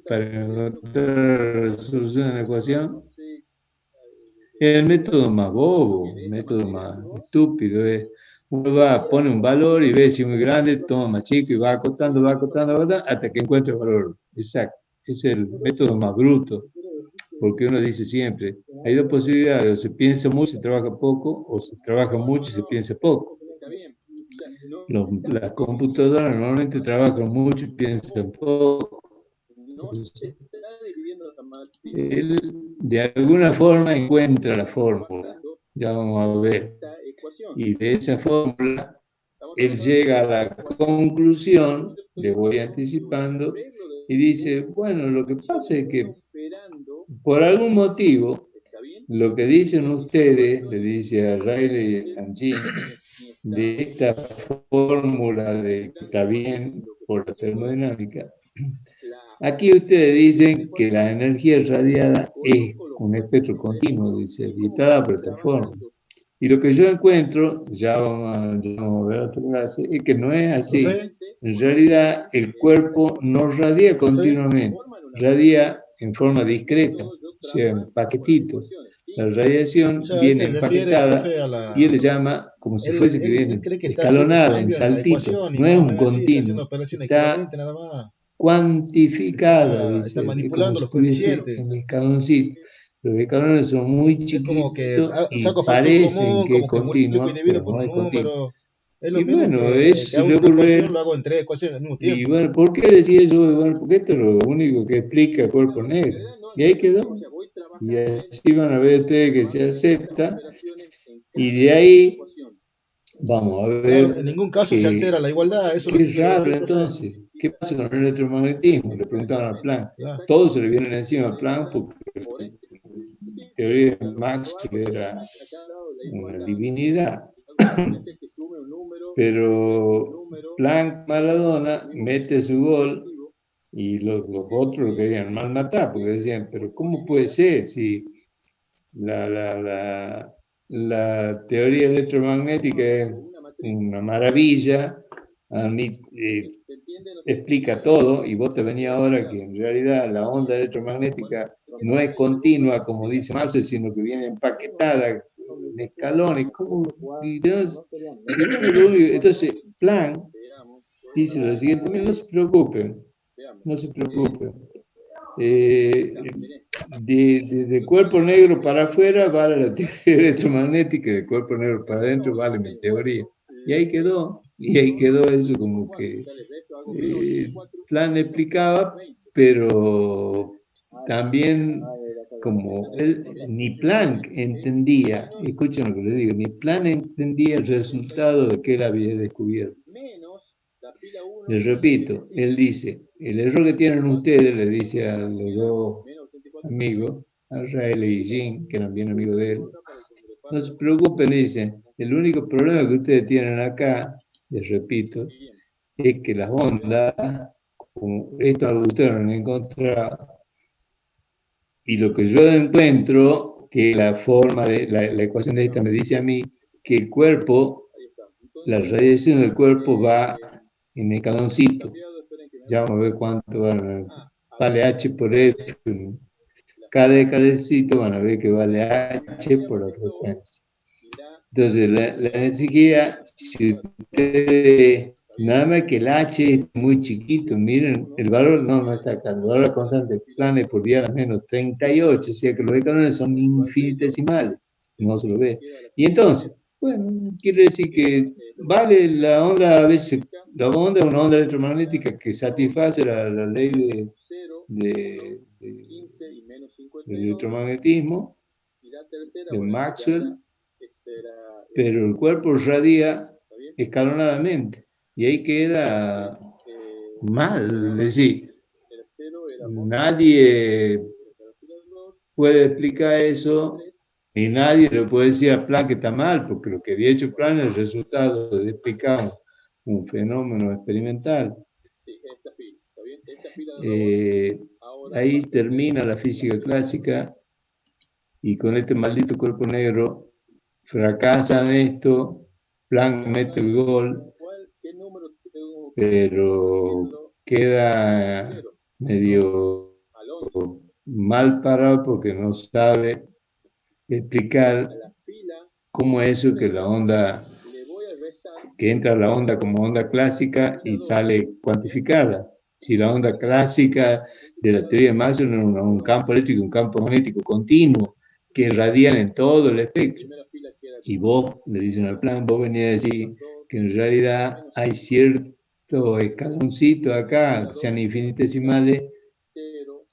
para encontrar la resolución de la ecuación. Es el método más bobo, el método más estúpido. Uno pone un valor y ve si es muy grande, toma más chico y va acotando, hasta que encuentra el valor exacto. Es el método más bruto, porque uno dice siempre, hay dos posibilidades, o se piensa mucho y se trabaja poco, o se trabaja mucho y se piensa poco. Las computadoras normalmente trabajan mucho y piensan poco. Entonces, él de alguna forma encuentra la fórmula, ya vamos a ver, y de esa fórmula él llega a la conclusión, le voy anticipando, y dice, bueno, lo que pasa es que por algún motivo, lo que dicen ustedes, le dice a Rayleigh y a Jean, de esta fórmula de que está bien por la termodinámica, aquí ustedes dicen que la energía radiada es un espectro continuo, dice, dictada por esta fórmula. Y lo que yo encuentro, ya vamos a ver otra clase, es que no es así. En realidad, el cuerpo no radia continuamente, radia en forma discreta, o sea, en paquetitos. La radiación O sea, él viene se refiere, profe, empaquetada y él le llama como si fuese que él viene cree que está haciendo escalonada, en cambios en la saltitos. ecuación y No es no un es así, está haciendo continuo, operaciones está equivalentes nada más. cuantificada, Está dice, es como manipulando si los estuviese coeficientes. en escaloncito. Los escalones son muy Es como que chiquitos y saco factor parecen común, que es como que multiplico y continua, divido pero por no un es continua. número. Es lo Y mismo bueno, que eso hago le una ecuación, ocurre. lo hago en tres ecuaciones al mismo Y tiempo. bueno, ¿por qué decía eso? Bueno, porque esto es lo único que explica el cuerpo negro. Y ahí quedó. Y así van a ver ustedes que se acepta. Y de ahí vamos a Claro, ver en ningún caso se que, altera la igualdad, eso es lo que que es quiere raro decir, profe. entonces. ¿Qué pasa con el electromagnetismo? Le preguntaban a Planck. Claro. Todos se le vienen encima a Planck porque la teoría de Maxwell era una divinidad. Pero Planck Maradona mete su gol y los otros lo querían mal matar porque decían, pero ¿cómo puede ser si la teoría electromagnética es una maravilla, a mí, explica todo y vos te venís ahora que en realidad la onda electromagnética no es continua como dice Maxwell, sino que viene empaquetada en escalones? Entonces Planck dice lo siguiente, no se preocupen, no se preocupen. De cuerpo negro para afuera vale la teoría electromagnética, de cuerpo negro para adentro vale mi teoría. Y ahí quedó eso como que Planck explicaba, pero también como ni Planck entendía, escuchen lo que le digo, ni Planck entendía el resultado de que él había descubierto. Les repito, él dice, el error que tienen ustedes, le dice a los dos amigos, a Riley y Jean, que eran bien amigos de él, no se preocupen, dice, el único problema que ustedes tienen acá, les repito, es que las ondas, como esto ustedes no han encontrado, y lo que yo encuentro que la forma de la ecuación de esta me dice a mí que el cuerpo, la radiación del cuerpo va en escaloncito. Ya vamos a ver cuánto vale H por F. Cada escaloncito van a ver que vale H por la frecuencia. Entonces, la energía, si ustedes, nada más que el H es muy chiquito, miren, el valor no está acá, el valor constante de Planck por día es menos 38, o sea que los escalones son infinitesimales, no se lo ve. Y entonces, bueno, quiere decir que vale la onda, a veces, la onda es una onda electromagnética que satisface la ley del electromagnetismo, de Maxwell, pero el cuerpo radia escalonadamente y ahí queda mal, es decir, nadie puede explicar eso y nadie le puede decir a Planck que está mal, porque lo que había hecho Planck es el resultado de explicar un fenómeno experimental. Ahí termina la física clásica y con este maldito cuerpo negro fracasan esto, Planck mete el gol, pero queda medio mal parado porque no sabe explicar cómo es eso que la onda, que entra la onda como onda clásica y sale cuantificada. Si la onda clásica de la teoría de Maxwell es un campo eléctrico, un campo magnético continuo que irradian en todo el espectro. Y vos, le dicen al Planck, vos venís a decir que en realidad hay cierto escaloncito acá, que sean infinitesimales,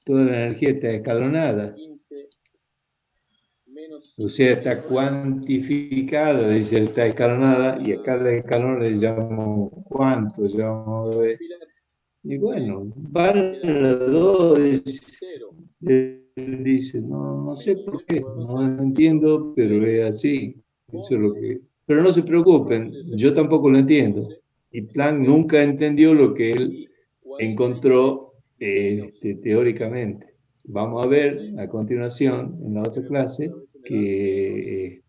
toda la energía está escalonada. O sea, está cuantificada, dice, está escalonada, y a cada escalón le llamamos cuánto, llamamos a ver. Y bueno, van los dos, dice, no sé por qué, no entiendo, pero es así. Eso es lo que... Pero no se preocupen, yo tampoco lo entiendo. Y Planck nunca entendió lo que él encontró teóricamente. Vamos a ver a continuación, en la otra clase, que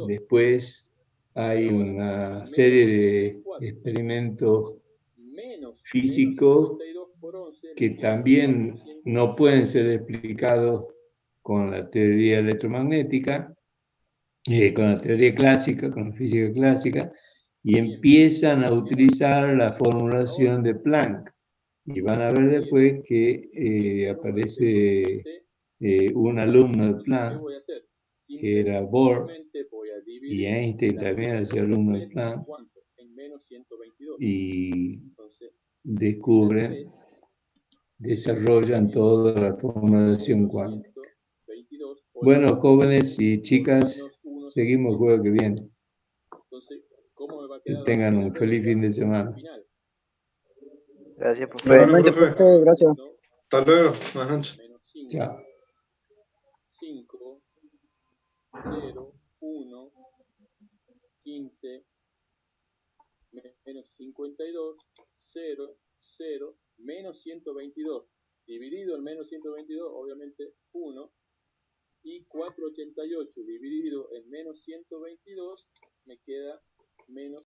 después hay una serie de experimentos físicos que también no pueden ser explicados con la teoría electromagnética, con la teoría clásica, con la física clásica, y empiezan a utilizar la formulación de Planck. Y van a ver después que aparece un alumno de Planck, que era Bohr, y Einstein también es alumno de Planck, y descubren, desarrollan toda la formulación cuántica. Bueno, jóvenes y chicas, seguimos el jueves que viene. Que tengan un feliz fin de semana. Gracias, profe. Bueno, Igualmente, profe. profe, gracias. Hasta luego, buenas noches. Chao. 5, 0, 1, 15, menos 52, 0, 0, menos 122. Dividido en menos 122, obviamente 1. Y 488 dividido en menos 122 me queda menos